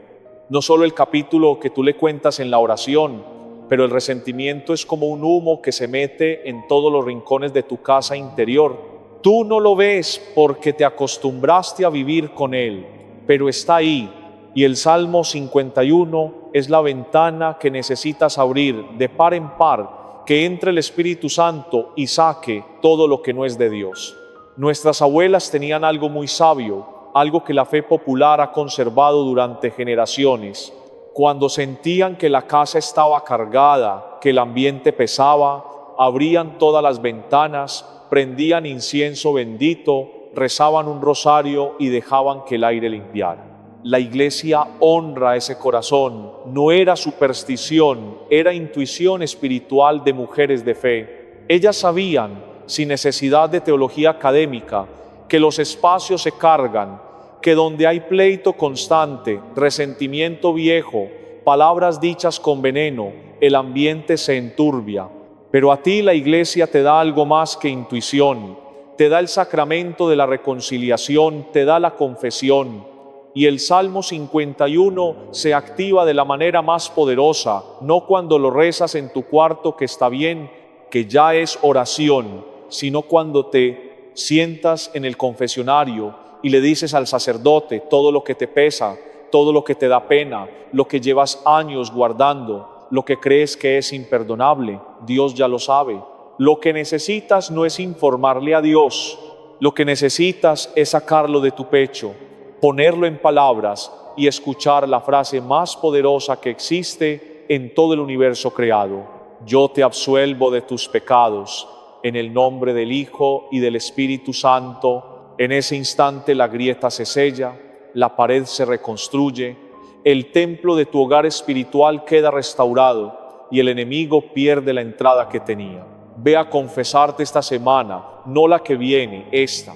No solo el capítulo que tú le cuentas en la oración, pero el resentimiento es como un humo que se mete en todos los rincones de tu casa interior. Tú no lo ves porque te acostumbraste a vivir con él, pero está ahí. Y el Salmo 51 es la ventana que necesitas abrir de par en par, que entre el Espíritu Santo y saque todo lo que no es de Dios. Nuestras abuelas tenían algo muy sabio, algo que la fe popular ha conservado durante generaciones. Cuando sentían que la casa estaba cargada, que el ambiente pesaba, abrían todas las ventanas, prendían incienso bendito, rezaban un rosario y dejaban que el aire limpiara. La iglesia honra ese corazón. No era superstición, era intuición espiritual de mujeres de fe. Ellas sabían, sin necesidad de teología académica, que los espacios se cargan, que donde hay pleito constante, resentimiento viejo, palabras dichas con veneno, el ambiente se enturbia. Pero a ti la iglesia te da algo más que intuición, te da el sacramento de la reconciliación, te da la confesión. Y el Salmo 51 se activa de la manera más poderosa, no cuando lo rezas en tu cuarto, que está bien, que ya es oración, sino cuando te sientas en el confesionario y le dices al sacerdote todo lo que te pesa, todo lo que te da pena, lo que llevas años guardando, lo que crees que es imperdonable. Dios ya lo sabe. Lo que necesitas no es informarle a Dios, lo que necesitas es sacarlo de tu pecho, ponerlo en palabras y escuchar la frase más poderosa que existe en todo el universo creado. Yo te absuelvo de tus pecados, en el nombre del Hijo y del Espíritu Santo. En ese instante la grieta se sella, la pared se reconstruye, el templo de tu hogar espiritual queda restaurado y el enemigo pierde la entrada que tenía. Ve a confesarte esta semana, no la que viene, esta.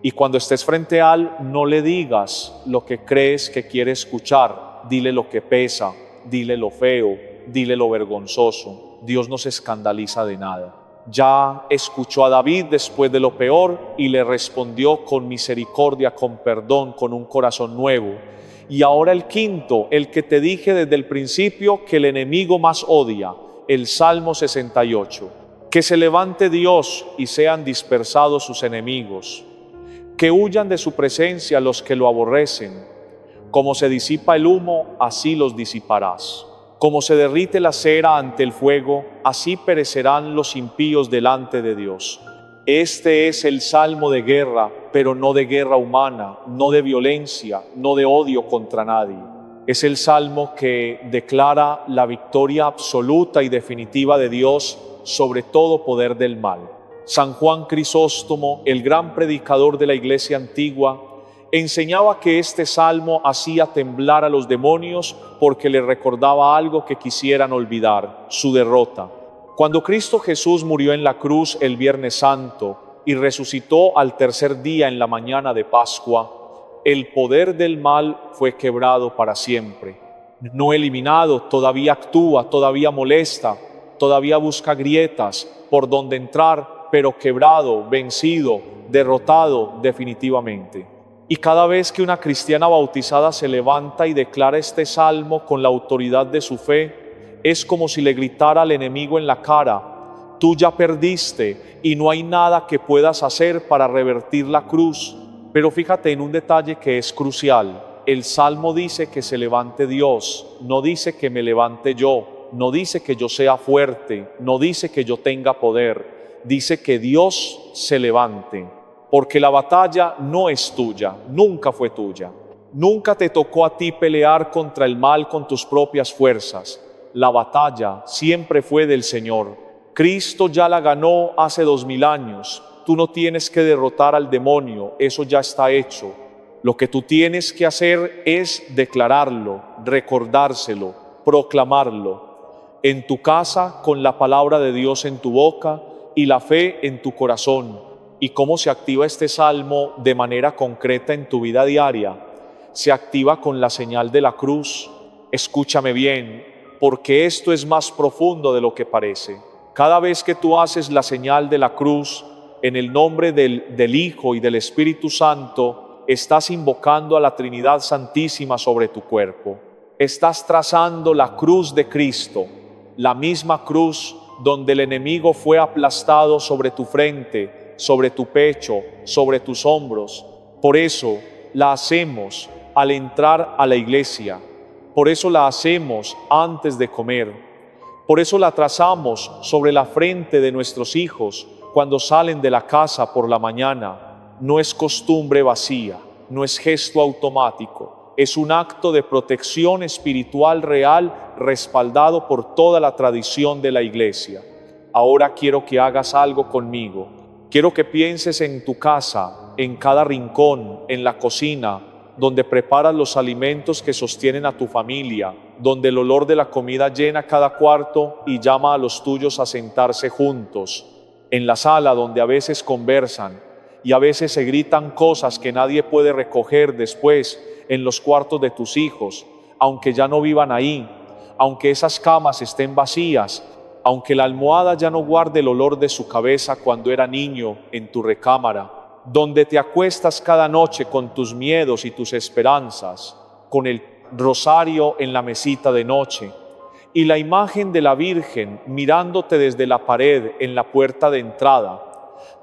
Y cuando estés frente a él, no le digas lo que crees que quiere escuchar. Dile lo que pesa, dile lo feo, dile lo vergonzoso. Dios no se escandaliza de nada. Ya escuchó a David después de lo peor y le respondió con misericordia, con perdón, con un corazón nuevo. Y ahora el quinto, el que te dije desde el principio que el enemigo más odia, el Salmo 68. Que se levante Dios y sean dispersados sus enemigos. Que huyan de su presencia los que lo aborrecen. Como se disipa el humo, así los disiparás. Como se derrite la cera ante el fuego, así perecerán los impíos delante de Dios. Este es el salmo de guerra, pero no de guerra humana, no de violencia, no de odio contra nadie. Es el salmo que declara la victoria absoluta y definitiva de Dios sobre todo poder del mal. San Juan Crisóstomo, el gran predicador de la Iglesia antigua, enseñaba que este salmo hacía temblar a los demonios porque le recordaba algo que quisieran olvidar: su derrota. Cuando Cristo Jesús murió en la cruz el Viernes Santo y resucitó al tercer día en la mañana de Pascua, el poder del mal fue quebrado para siempre. No eliminado, todavía actúa, todavía molesta, todavía busca grietas por donde entrar, pero quebrado, vencido, derrotado definitivamente. Y cada vez que una cristiana bautizada se levanta y declara este salmo con la autoridad de su fe, es como si le gritara al enemigo en la cara: tú ya perdiste y no hay nada que puedas hacer para revertir la cruz. Pero fíjate en un detalle que es crucial. El Salmo dice que se levante Dios, no dice que me levante yo, no dice que yo sea fuerte, no dice que yo tenga poder, dice que Dios se levante, porque la batalla no es tuya, nunca fue tuya. Nunca te tocó a ti pelear contra el mal con tus propias fuerzas. La batalla siempre fue del Señor. Cristo ya la ganó hace 2000 años. Tú no tienes que derrotar al demonio, eso ya está hecho. Lo que tú tienes que hacer es declararlo, recordárselo, proclamarlo. En tu casa, con la palabra de Dios en tu boca y la fe en tu corazón. ¿Y cómo se activa este salmo de manera concreta en tu vida diaria? Se activa con la señal de la cruz. Escúchame bien, porque esto es más profundo de lo que parece. Cada vez que tú haces la señal de la cruz, en el nombre del Hijo y del Espíritu Santo, estás invocando a la Trinidad Santísima sobre tu cuerpo. Estás trazando la cruz de Cristo, la misma cruz donde el enemigo fue aplastado sobre tu frente, sobre tu pecho, sobre tus hombros. Por eso la hacemos al entrar a la iglesia. Por eso la hacemos antes de comer. Por eso la trazamos sobre la frente de nuestros hijos cuando salen de la casa por la mañana. No es costumbre vacía, no es gesto automático, es un acto de protección espiritual real respaldado por toda la tradición de la iglesia. Ahora quiero que hagas algo conmigo. Quiero que pienses en tu casa, en cada rincón, en la cocina, donde preparas los alimentos que sostienen a tu familia, donde el olor de la comida llena cada cuarto y llama a los tuyos a sentarse juntos. En la sala donde a veces conversan y a veces se gritan cosas que nadie puede recoger después en los cuartos de tus hijos, aunque ya no vivan ahí, aunque esas camas estén vacías, aunque la almohada ya no guarde el olor de su cabeza cuando era niño en tu recámara, donde te acuestas cada noche con tus miedos y tus esperanzas, con el rosario en la mesita de noche, y la imagen de la Virgen mirándote desde la pared en la puerta de entrada,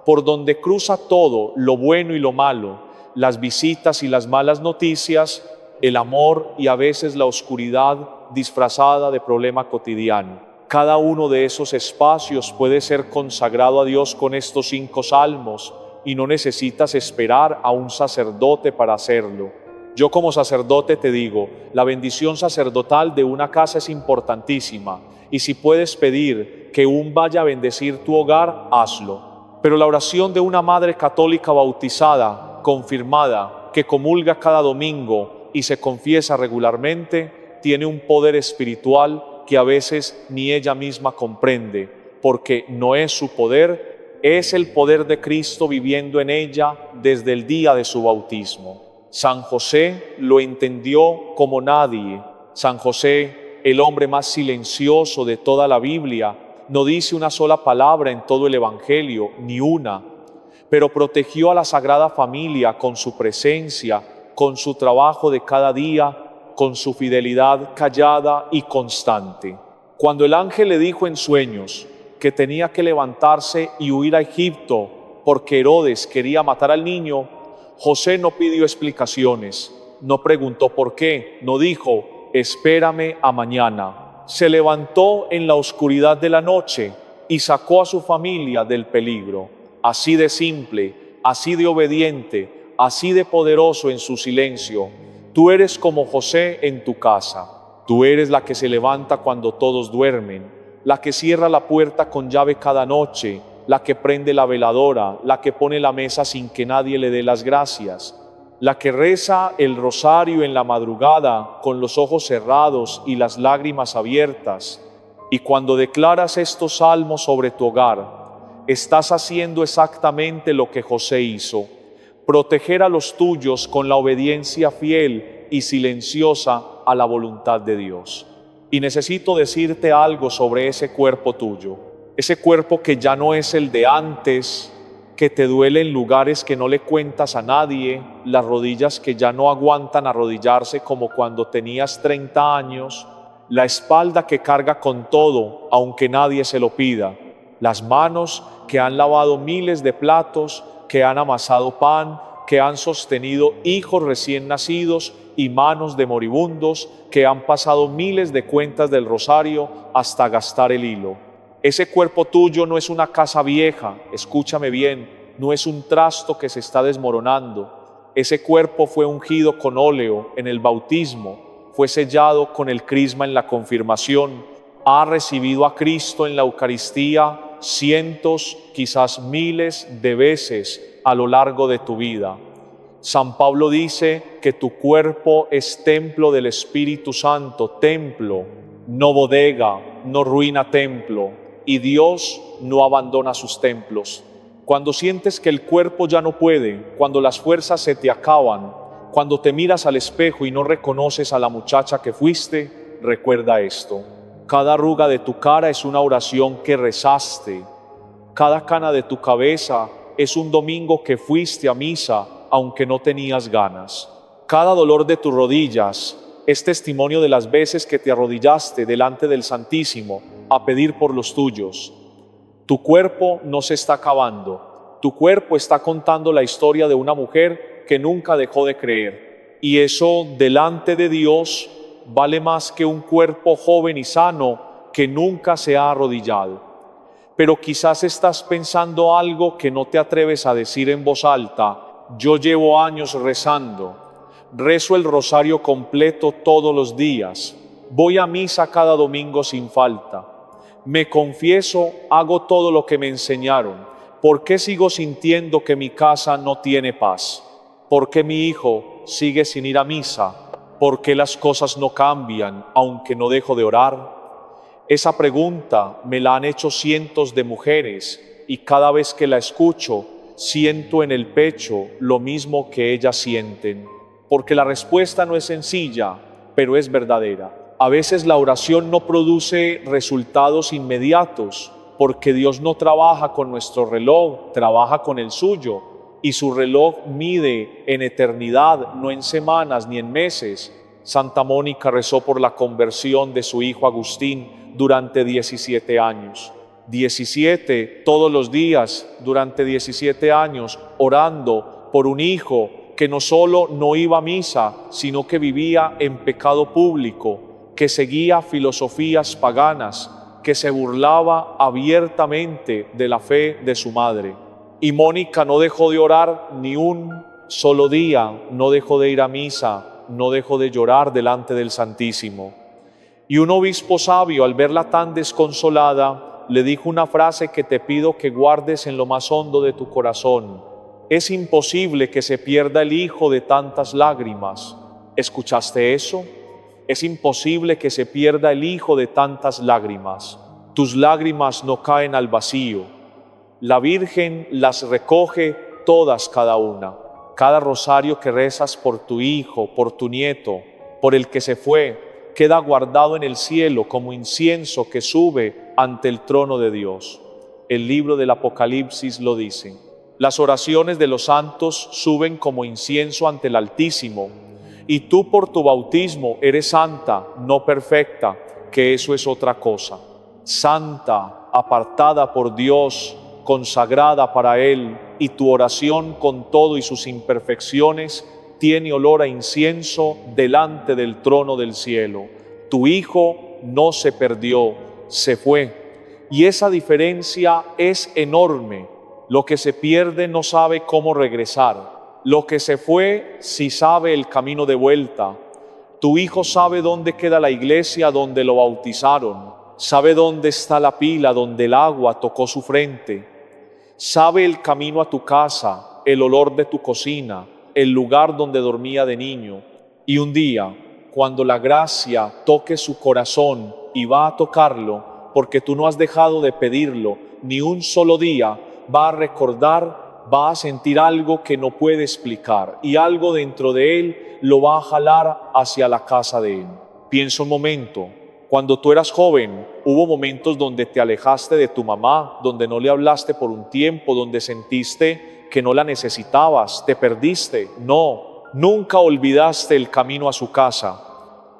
por donde cruza todo lo bueno y lo malo, las visitas y las malas noticias, el amor y a veces la oscuridad disfrazada de problema cotidiano. Cada uno de esos espacios puede ser consagrado a Dios con estos 5 salmos y no necesitas esperar a un sacerdote para hacerlo. Yo como sacerdote te digo, la bendición sacerdotal de una casa es importantísima y si puedes pedir que un vaya a bendecir tu hogar, hazlo. Pero la oración de una madre católica bautizada, confirmada, que comulga cada domingo y se confiesa regularmente, tiene un poder espiritual que a veces ni ella misma comprende, porque no es su poder, es el poder de Cristo viviendo en ella desde el día de su bautismo. San José lo entendió como nadie. San José, el hombre más silencioso de toda la Biblia, no dice una sola palabra en todo el Evangelio, ni una, pero protegió a la Sagrada Familia con su presencia, con su trabajo de cada día, con su fidelidad callada y constante. Cuando el ángel le dijo en sueños que tenía que levantarse y huir a Egipto porque Herodes quería matar al niño, José no pidió explicaciones, no preguntó por qué, no dijo, espérame a mañana. Se levantó en la oscuridad de la noche y sacó a su familia del peligro. Así de simple, así de obediente, así de poderoso en su silencio. Tú eres como José en tu casa. Tú eres la que se levanta cuando todos duermen, la que cierra la puerta con llave cada noche, la que prende la veladora, la que pone la mesa sin que nadie le dé las gracias, la que reza el rosario en la madrugada con los ojos cerrados y las lágrimas abiertas. Y cuando declaras estos salmos sobre tu hogar, estás haciendo exactamente lo que José hizo: proteger a los tuyos con la obediencia fiel y silenciosa a la voluntad de Dios. Y necesito decirte algo sobre ese cuerpo tuyo, ese cuerpo que ya no es el de antes, que te duele en lugares que no le cuentas a nadie, las rodillas que ya no aguantan arrodillarse como cuando tenías 30 años, la espalda que carga con todo, aunque nadie se lo pida, las manos que han lavado miles de platos, que han amasado pan, que han sostenido hijos recién nacidos y manos de moribundos, que han pasado miles de cuentas del rosario hasta gastar el hilo. Ese cuerpo tuyo no es una casa vieja, escúchame bien, no es un trasto que se está desmoronando. Ese cuerpo fue ungido con óleo en el bautismo, fue sellado con el crisma en la confirmación, ha recibido a Cristo en la Eucaristía cientos, quizás miles de veces a lo largo de tu vida. San Pablo dice que tu cuerpo es templo del Espíritu Santo, templo, no bodega, no ruina templo. Y Dios no abandona sus templos. Cuando sientes que el cuerpo ya no puede, cuando las fuerzas se te acaban, cuando te miras al espejo y no reconoces a la muchacha que fuiste, recuerda esto: cada arruga de tu cara es una oración que rezaste. Cada cana de tu cabeza es un domingo que fuiste a misa, aunque no tenías ganas. Cada dolor de tus rodillas es testimonio de las veces que te arrodillaste delante del Santísimo a pedir por los tuyos. Tu cuerpo no se está acabando. Tu cuerpo está contando la historia de una mujer que nunca dejó de creer. Y eso delante de Dios vale más que un cuerpo joven y sano que nunca se ha arrodillado. Pero quizás estás pensando algo que no te atreves a decir en voz alta. Yo llevo años rezando. Rezo el rosario completo todos los días. Voy a misa cada domingo sin falta. Me confieso, hago todo lo que me enseñaron. ¿Por qué sigo sintiendo que mi casa no tiene paz? ¿Por qué mi hijo sigue sin ir a misa? ¿Por qué las cosas no cambian, aunque no dejo de orar? Esa pregunta me la han hecho cientos de mujeres y cada vez que la escucho, siento en el pecho lo mismo que ellas sienten. Porque la respuesta no es sencilla, pero es verdadera. A veces la oración no produce resultados inmediatos, porque Dios no trabaja con nuestro reloj, trabaja con el suyo, y su reloj mide en eternidad, no en semanas ni en meses. Santa Mónica rezó por la conversión de su hijo Agustín durante 17 años. 17 todos los días, durante 17 años, orando por un hijo que no solo no iba a misa, sino que vivía en pecado público, que seguía filosofías paganas, que se burlaba abiertamente de la fe de su madre. Y Mónica no dejó de orar ni un solo día, no dejó de ir a misa, no dejó de llorar delante del Santísimo. Y un obispo sabio, al verla tan desconsolada, le dijo una frase que te pido que guardes en lo más hondo de tu corazón: es imposible que se pierda el hijo de tantas lágrimas. ¿Escuchaste eso? Es imposible que se pierda el hijo de tantas lágrimas. Tus lágrimas no caen al vacío. La Virgen las recoge todas, cada una. Cada rosario que rezas por tu hijo, por tu nieto, por el que se fue, queda guardado en el cielo como incienso que sube ante el trono de Dios. El libro del Apocalipsis lo dice. Las oraciones de los santos suben como incienso ante el Altísimo. Y tú por tu bautismo eres santa, no perfecta, que eso es otra cosa. Santa, apartada por Dios, consagrada para Él, y tu oración con todo y sus imperfecciones tiene olor a incienso delante del trono del cielo. Tu hijo no se perdió, se fue. Y esa diferencia es enorme. Lo que se pierde no sabe cómo regresar. Lo que se fue, si sabe el camino de vuelta. Tu hijo sabe dónde queda la iglesia donde lo bautizaron. Sabe dónde está la pila donde el agua tocó su frente. Sabe el camino a tu casa, el olor de tu cocina, el lugar donde dormía de niño. Y un día, cuando la gracia toque su corazón y va a tocarlo, porque tú no has dejado de pedirlo, ni un solo día, va a recordar, va a sentir algo que no puede explicar, y algo dentro de él lo va a jalar hacia la casa de él. Piensa un momento. Cuando tú eras joven, hubo momentos donde te alejaste de tu mamá, donde no le hablaste por un tiempo, donde sentiste que no la necesitabas, te perdiste. No, nunca olvidaste el camino a su casa,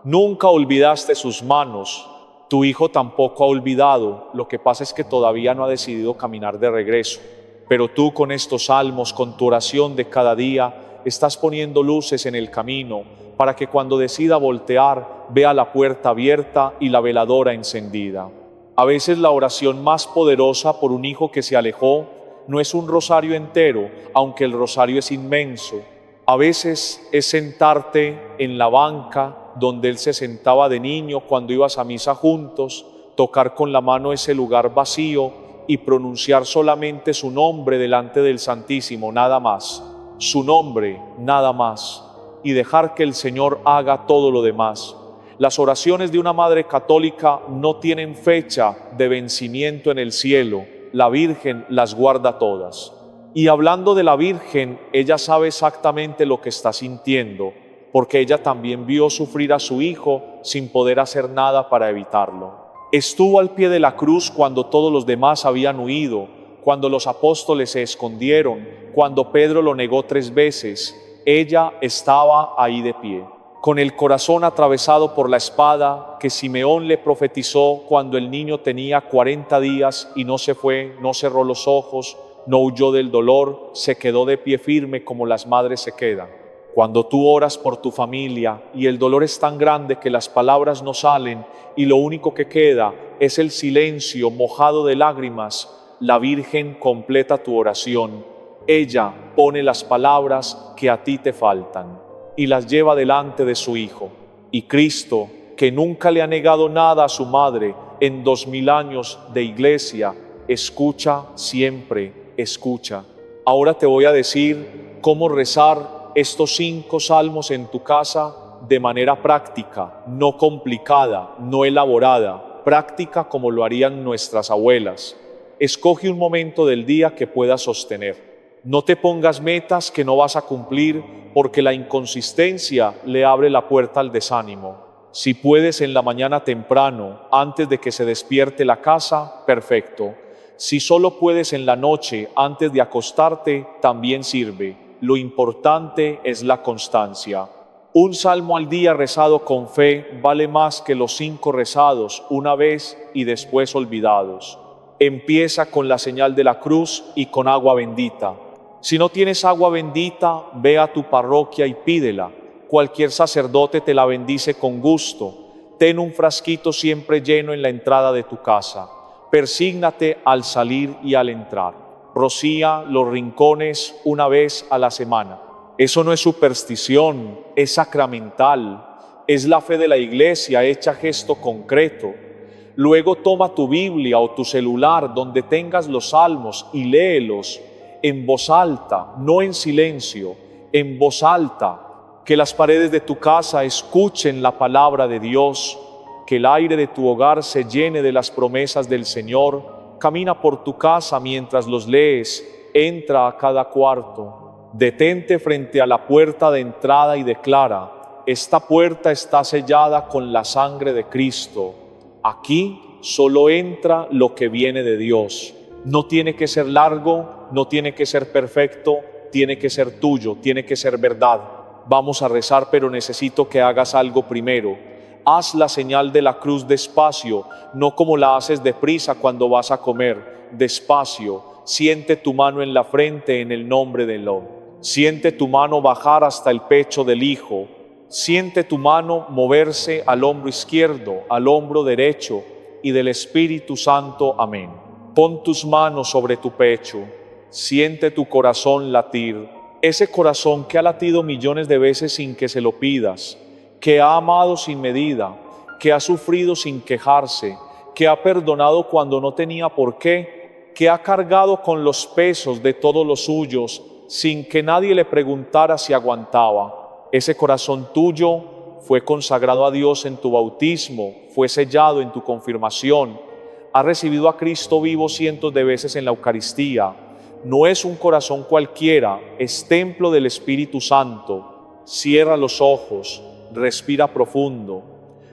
nunca olvidaste sus manos. Tu hijo tampoco ha olvidado, lo que pasa es que todavía no ha decidido caminar de regreso. Pero tú con estos salmos, con tu oración de cada día, estás poniendo luces en el camino, para que cuando decida voltear, vea la puerta abierta y la veladora encendida. A veces la oración más poderosa por un hijo que se alejó no es un rosario entero, aunque el rosario es inmenso. A veces es sentarte en la banca donde él se sentaba de niño cuando ibas a misa juntos, tocar con la mano ese lugar vacío y pronunciar solamente su nombre delante del Santísimo, nada más. Su nombre, nada más. Y dejar que el Señor haga todo lo demás. Las oraciones de una madre católica no tienen fecha de vencimiento en el cielo. La Virgen las guarda todas. Y hablando de la Virgen, ella sabe exactamente lo que está sintiendo, porque ella también vio sufrir a su hijo sin poder hacer nada para evitarlo. Estuvo al pie de la cruz cuando todos los demás habían huido, cuando los apóstoles se escondieron, cuando Pedro lo negó 3 veces. Ella estaba ahí de pie, con el corazón atravesado por la espada que Simeón le profetizó cuando el niño tenía 40 días y no se fue, no cerró los ojos, no huyó del dolor, se quedó de pie firme como las madres se quedan. Cuando tú oras por tu familia y el dolor es tan grande que las palabras no salen y lo único que queda es el silencio mojado de lágrimas, la Virgen completa tu oración. Ella pone las palabras que a ti te faltan y las lleva delante de su Hijo. Y Cristo, que nunca le ha negado nada a su madre en 2000 años de iglesia, escucha siempre, escucha. Ahora te voy a decir cómo rezar estos 5 salmos en tu casa de manera práctica, no complicada, no elaborada, práctica como lo harían nuestras abuelas. Escoge un momento del día que puedas sostener. No te pongas metas que no vas a cumplir, porque la inconsistencia le abre la puerta al desánimo. Si puedes en la mañana temprano, antes de que se despierte la casa, perfecto. Si solo puedes en la noche, antes de acostarte, también sirve. Lo importante es la constancia. Un salmo al día rezado con fe vale más que los 5 rezados una vez y después olvidados. Empieza con la señal de la cruz y con agua bendita. Si no tienes agua bendita, ve a tu parroquia y pídela. Cualquier sacerdote te la bendice con gusto. Ten un frasquito siempre lleno en la entrada de tu casa. Persígnate al salir y al entrar. Rocía los rincones una vez a la semana. Eso no es superstición, es sacramental. Es la fe de la iglesia hecha gesto concreto. Luego toma tu Biblia o tu celular donde tengas los salmos y léelos en voz alta, no en silencio, en voz alta. Que las paredes de tu casa escuchen la palabra de Dios, que el aire de tu hogar se llene de las promesas del Señor. Camina por tu casa mientras los lees, entra a cada cuarto, detente frente a la puerta de entrada y declara: esta puerta está sellada con la sangre de Cristo. Aquí solo entra lo que viene de Dios. No tiene que ser largo, no tiene que ser perfecto, tiene que ser tuyo, tiene que ser verdad. Vamos a rezar, pero necesito que hagas algo primero. Haz la señal de la cruz despacio, no como la haces deprisa cuando vas a comer. Despacio, siente tu mano en la frente en el nombre del Lord. Siente tu mano bajar hasta el pecho del Hijo. Siente tu mano moverse al hombro izquierdo, al hombro derecho y del Espíritu Santo. Amén. Pon tus manos sobre tu pecho. Siente tu corazón latir. Ese corazón que ha latido millones de veces sin que se lo pidas, que ha amado sin medida, que ha sufrido sin quejarse, que ha perdonado cuando no tenía por qué, que ha cargado con los pesos de todos los suyos sin que nadie le preguntara si aguantaba. Ese corazón tuyo fue consagrado a Dios en tu bautismo, fue sellado en tu confirmación, ha recibido a Cristo vivo cientos de veces en la Eucaristía. No es un corazón cualquiera, es templo del Espíritu Santo. Cierra los ojos, respira profundo,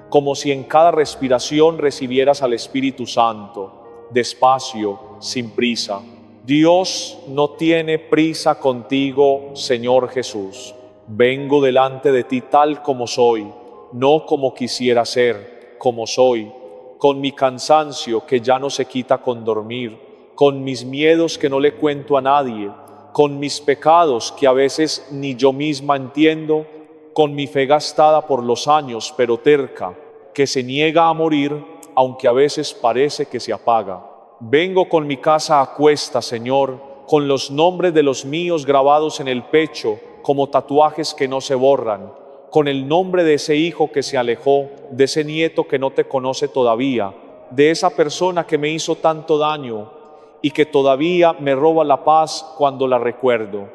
como si en cada respiración recibieras al Espíritu Santo, despacio, sin prisa. Dios no tiene prisa contigo, Señor Jesús. Vengo delante de ti tal como soy, no como quisiera ser, como soy, con mi cansancio que ya no se quita con dormir, con mis miedos que no le cuento a nadie, con mis pecados que a veces ni yo misma entiendo, con mi fe gastada por los años pero terca, que se niega a morir, aunque a veces parece que se apaga. Vengo con mi casa a cuestas, Señor, con los nombres de los míos grabados en el pecho, como tatuajes que no se borran, con el nombre de ese hijo que se alejó, de ese nieto que no te conoce todavía, de esa persona que me hizo tanto daño y que todavía me roba la paz cuando la recuerdo.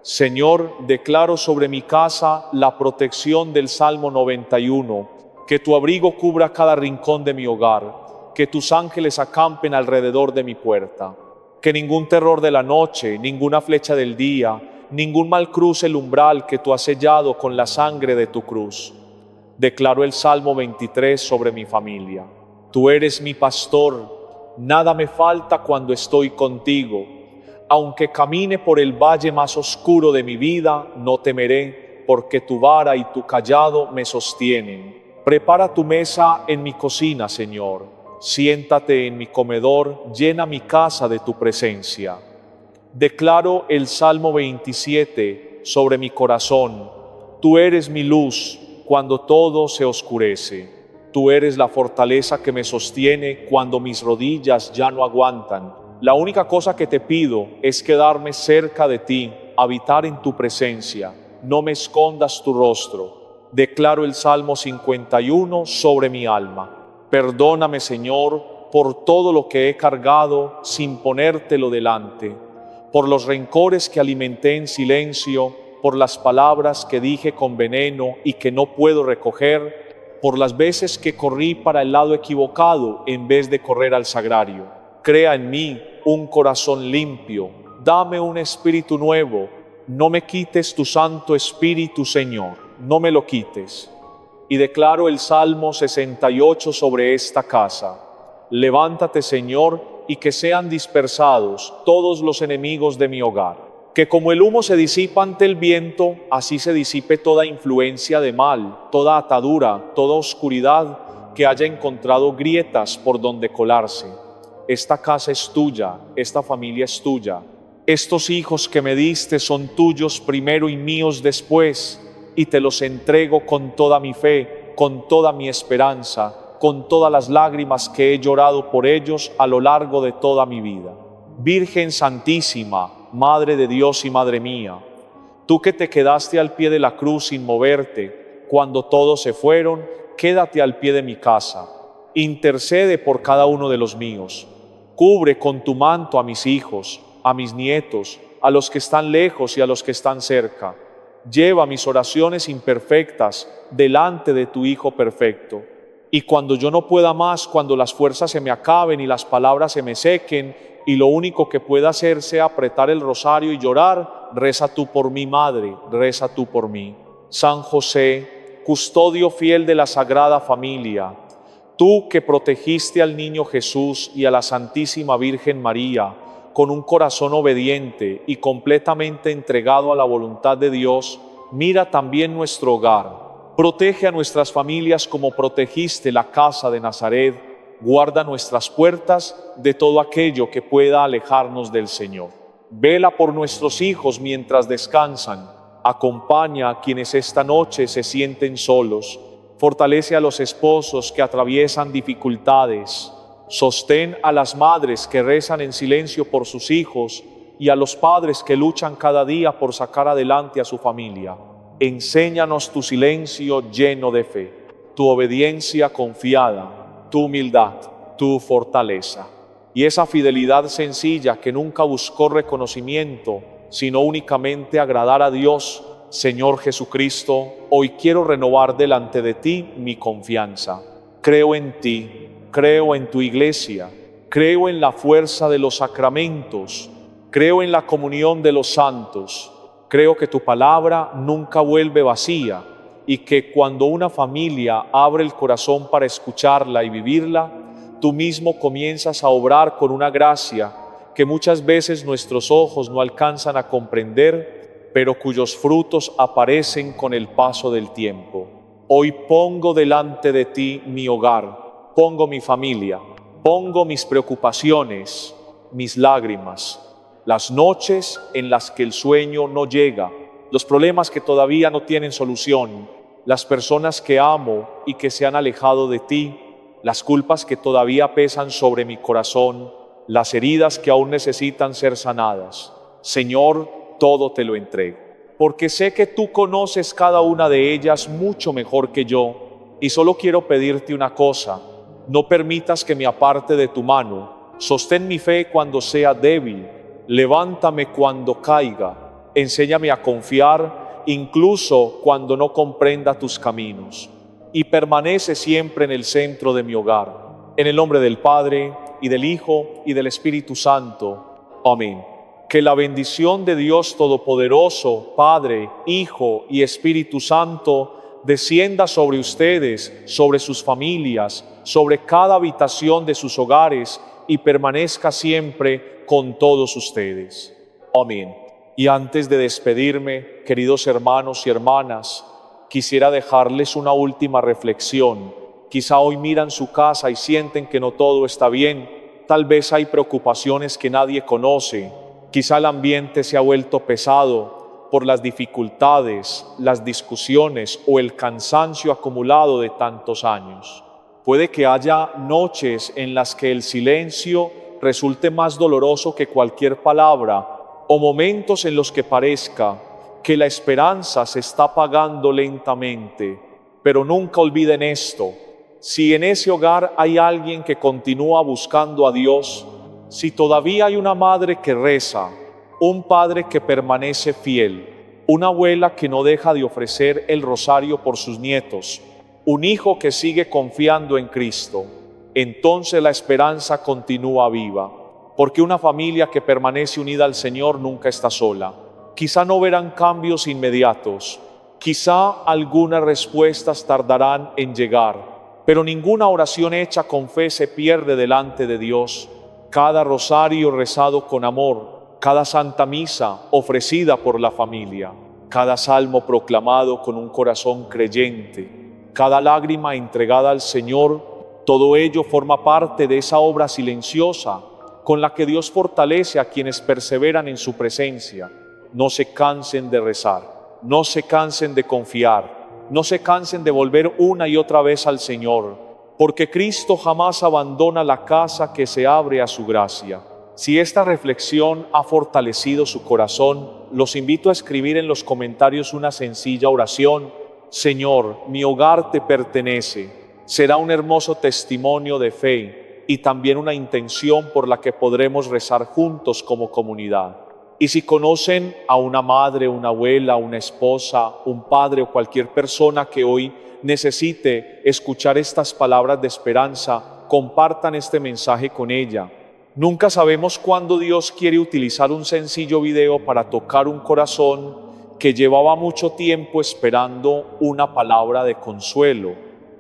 Señor, declaro sobre mi casa la protección del Salmo 91, que tu abrigo cubra cada rincón de mi hogar, que tus ángeles acampen alrededor de mi puerta, que ningún terror de la noche, ninguna flecha del día, ningún mal cruce el umbral que tú has sellado con la sangre de tu cruz. Declaro el Salmo 23 sobre mi familia. Tú eres mi pastor, nada me falta cuando estoy contigo. Aunque camine por el valle más oscuro de mi vida, no temeré, porque tu vara y tu cayado me sostienen. Prepara tu mesa en mi cocina, Señor. Siéntate en mi comedor, llena mi casa de tu presencia. Declaro el Salmo 27 sobre mi corazón. Tú eres mi luz cuando todo se oscurece. Tú eres la fortaleza que me sostiene cuando mis rodillas ya no aguantan. La única cosa que te pido es quedarme cerca de ti, habitar en tu presencia. No me escondas tu rostro. Declaro el Salmo 51 sobre mi alma. Perdóname, Señor, por todo lo que he cargado sin ponértelo delante, por los rencores que alimenté en silencio, por las palabras que dije con veneno y que no puedo recoger, por las veces que corrí para el lado equivocado en vez de correr al sagrario. Crea en mí un corazón limpio, dame un espíritu nuevo, no me quites tu Santo Espíritu, Señor, no me lo quites. Y declaro el Salmo 68 sobre esta casa. Levántate, Señor, y que sean dispersados todos los enemigos de mi hogar. Que como el humo se disipa ante el viento, así se disipe toda influencia de mal, toda atadura, toda oscuridad que haya encontrado grietas por donde colarse. Esta casa es tuya, esta familia es tuya. Estos hijos que me diste son tuyos primero y míos después, y te los entrego con toda mi fe, con toda mi esperanza, con todas las lágrimas que he llorado por ellos a lo largo de toda mi vida. Virgen Santísima, Madre de Dios y Madre mía, tú que te quedaste al pie de la cruz sin moverte, cuando todos se fueron, quédate al pie de mi casa. Intercede por cada uno de los míos. Cubre con tu manto a mis hijos, a mis nietos, a los que están lejos y a los que están cerca. Lleva mis oraciones imperfectas delante de tu Hijo perfecto. Y cuando yo no pueda más, cuando las fuerzas se me acaben y las palabras se me sequen, y lo único que pueda hacer sea apretar el rosario y llorar, reza tú por mí, Madre, reza tú por mí. San José, custodio fiel de la Sagrada Familia, tú que protegiste al niño Jesús y a la Santísima Virgen María, con un corazón obediente y completamente entregado a la voluntad de Dios, mira también nuestro hogar. Protege a nuestras familias como protegiste la casa de Nazaret. Guarda nuestras puertas de todo aquello que pueda alejarnos del Señor. Vela por nuestros hijos mientras descansan. Acompaña a quienes esta noche se sienten solos. Fortalece a los esposos que atraviesan dificultades. Sostén a las madres que rezan en silencio por sus hijos y a los padres que luchan cada día por sacar adelante a su familia. Enséñanos tu silencio lleno de fe, tu obediencia confiada, tu humildad, tu fortaleza y esa fidelidad sencilla que nunca buscó reconocimiento, sino únicamente agradar a Dios. Señor Jesucristo, hoy quiero renovar delante de ti mi confianza. Creo en ti, creo en tu iglesia, creo en la fuerza de los sacramentos, creo en la comunión de los santos, creo que tu palabra nunca vuelve vacía y que cuando una familia abre el corazón para escucharla y vivirla, tú mismo comienzas a obrar con una gracia que muchas veces nuestros ojos no alcanzan a comprender, pero cuyos frutos aparecen con el paso del tiempo. Hoy pongo delante de ti mi hogar, pongo mi familia, pongo mis preocupaciones, mis lágrimas, las noches en las que el sueño no llega, los problemas que todavía no tienen solución, las personas que amo y que se han alejado de ti, las culpas que todavía pesan sobre mi corazón, las heridas que aún necesitan ser sanadas. Señor, todo te lo entrego, porque sé que tú conoces cada una de ellas mucho mejor que yo, y solo quiero pedirte una cosa: no permitas que me aparte de tu mano, sostén mi fe cuando sea débil, levántame cuando caiga, enséñame a confiar incluso cuando no comprenda tus caminos, y permanece siempre en el centro de mi hogar. En el nombre del Padre, y del Hijo, y del Espíritu Santo. Amén. Que la bendición de Dios Todopoderoso, Padre, Hijo y Espíritu Santo, descienda sobre ustedes, sobre sus familias, sobre cada habitación de sus hogares, y permanezca siempre con todos ustedes. Amén. Y antes de despedirme, queridos hermanos y hermanas, quisiera dejarles una última reflexión. Quizá hoy miran su casa y sienten que no todo está bien. Tal vez hay preocupaciones que nadie conoce. Quizá el ambiente se ha vuelto pesado por las dificultades, las discusiones o el cansancio acumulado de tantos años. Puede que haya noches en las que el silencio resulte más doloroso que cualquier palabra, o momentos en los que parezca que la esperanza se está apagando lentamente. Pero nunca olviden esto: si en ese hogar hay alguien que continúa buscando a Dios, si todavía hay una madre que reza, un padre que permanece fiel, una abuela que no deja de ofrecer el rosario por sus nietos, un hijo que sigue confiando en Cristo, entonces la esperanza continúa viva, porque una familia que permanece unida al Señor nunca está sola. Quizá no verán cambios inmediatos, quizá algunas respuestas tardarán en llegar, pero ninguna oración hecha con fe se pierde delante de Dios. Cada rosario rezado con amor, cada santa misa ofrecida por la familia, cada salmo proclamado con un corazón creyente, cada lágrima entregada al Señor, todo ello forma parte de esa obra silenciosa con la que Dios fortalece a quienes perseveran en su presencia. No se cansen de rezar, no se cansen de confiar, no se cansen de volver una y otra vez al Señor, porque Cristo jamás abandona la casa que se abre a su gracia. Si esta reflexión ha fortalecido su corazón, los invito a escribir en los comentarios una sencilla oración: Señor, mi hogar te pertenece. Será un hermoso testimonio de fe y también una intención por la que podremos rezar juntos como comunidad. Y si conocen a una madre, una abuela, una esposa, un padre o cualquier persona que hoy necesite escuchar estas palabras de esperanza, compartan este mensaje con ella. Nunca sabemos cuándo Dios quiere utilizar un sencillo video para tocar un corazón que llevaba mucho tiempo esperando una palabra de consuelo.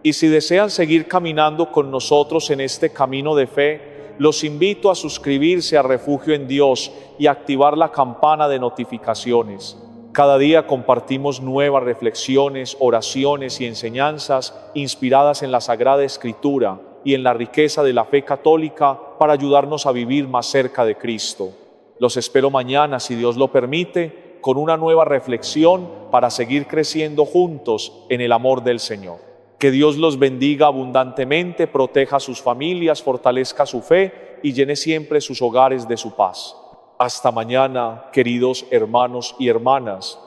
Y si desean seguir caminando con nosotros en este camino de fe, los invito a suscribirse a Refugio en Dios y activar la campana de notificaciones. Cada día compartimos nuevas reflexiones, oraciones y enseñanzas inspiradas en la Sagrada Escritura y en la riqueza de la fe católica para ayudarnos a vivir más cerca de Cristo. Los espero mañana, si Dios lo permite, con una nueva reflexión para seguir creciendo juntos en el amor del Señor. Que Dios los bendiga abundantemente, proteja a sus familias, fortalezca su fe y llene siempre sus hogares de su paz. Hasta mañana, queridos hermanos y hermanas.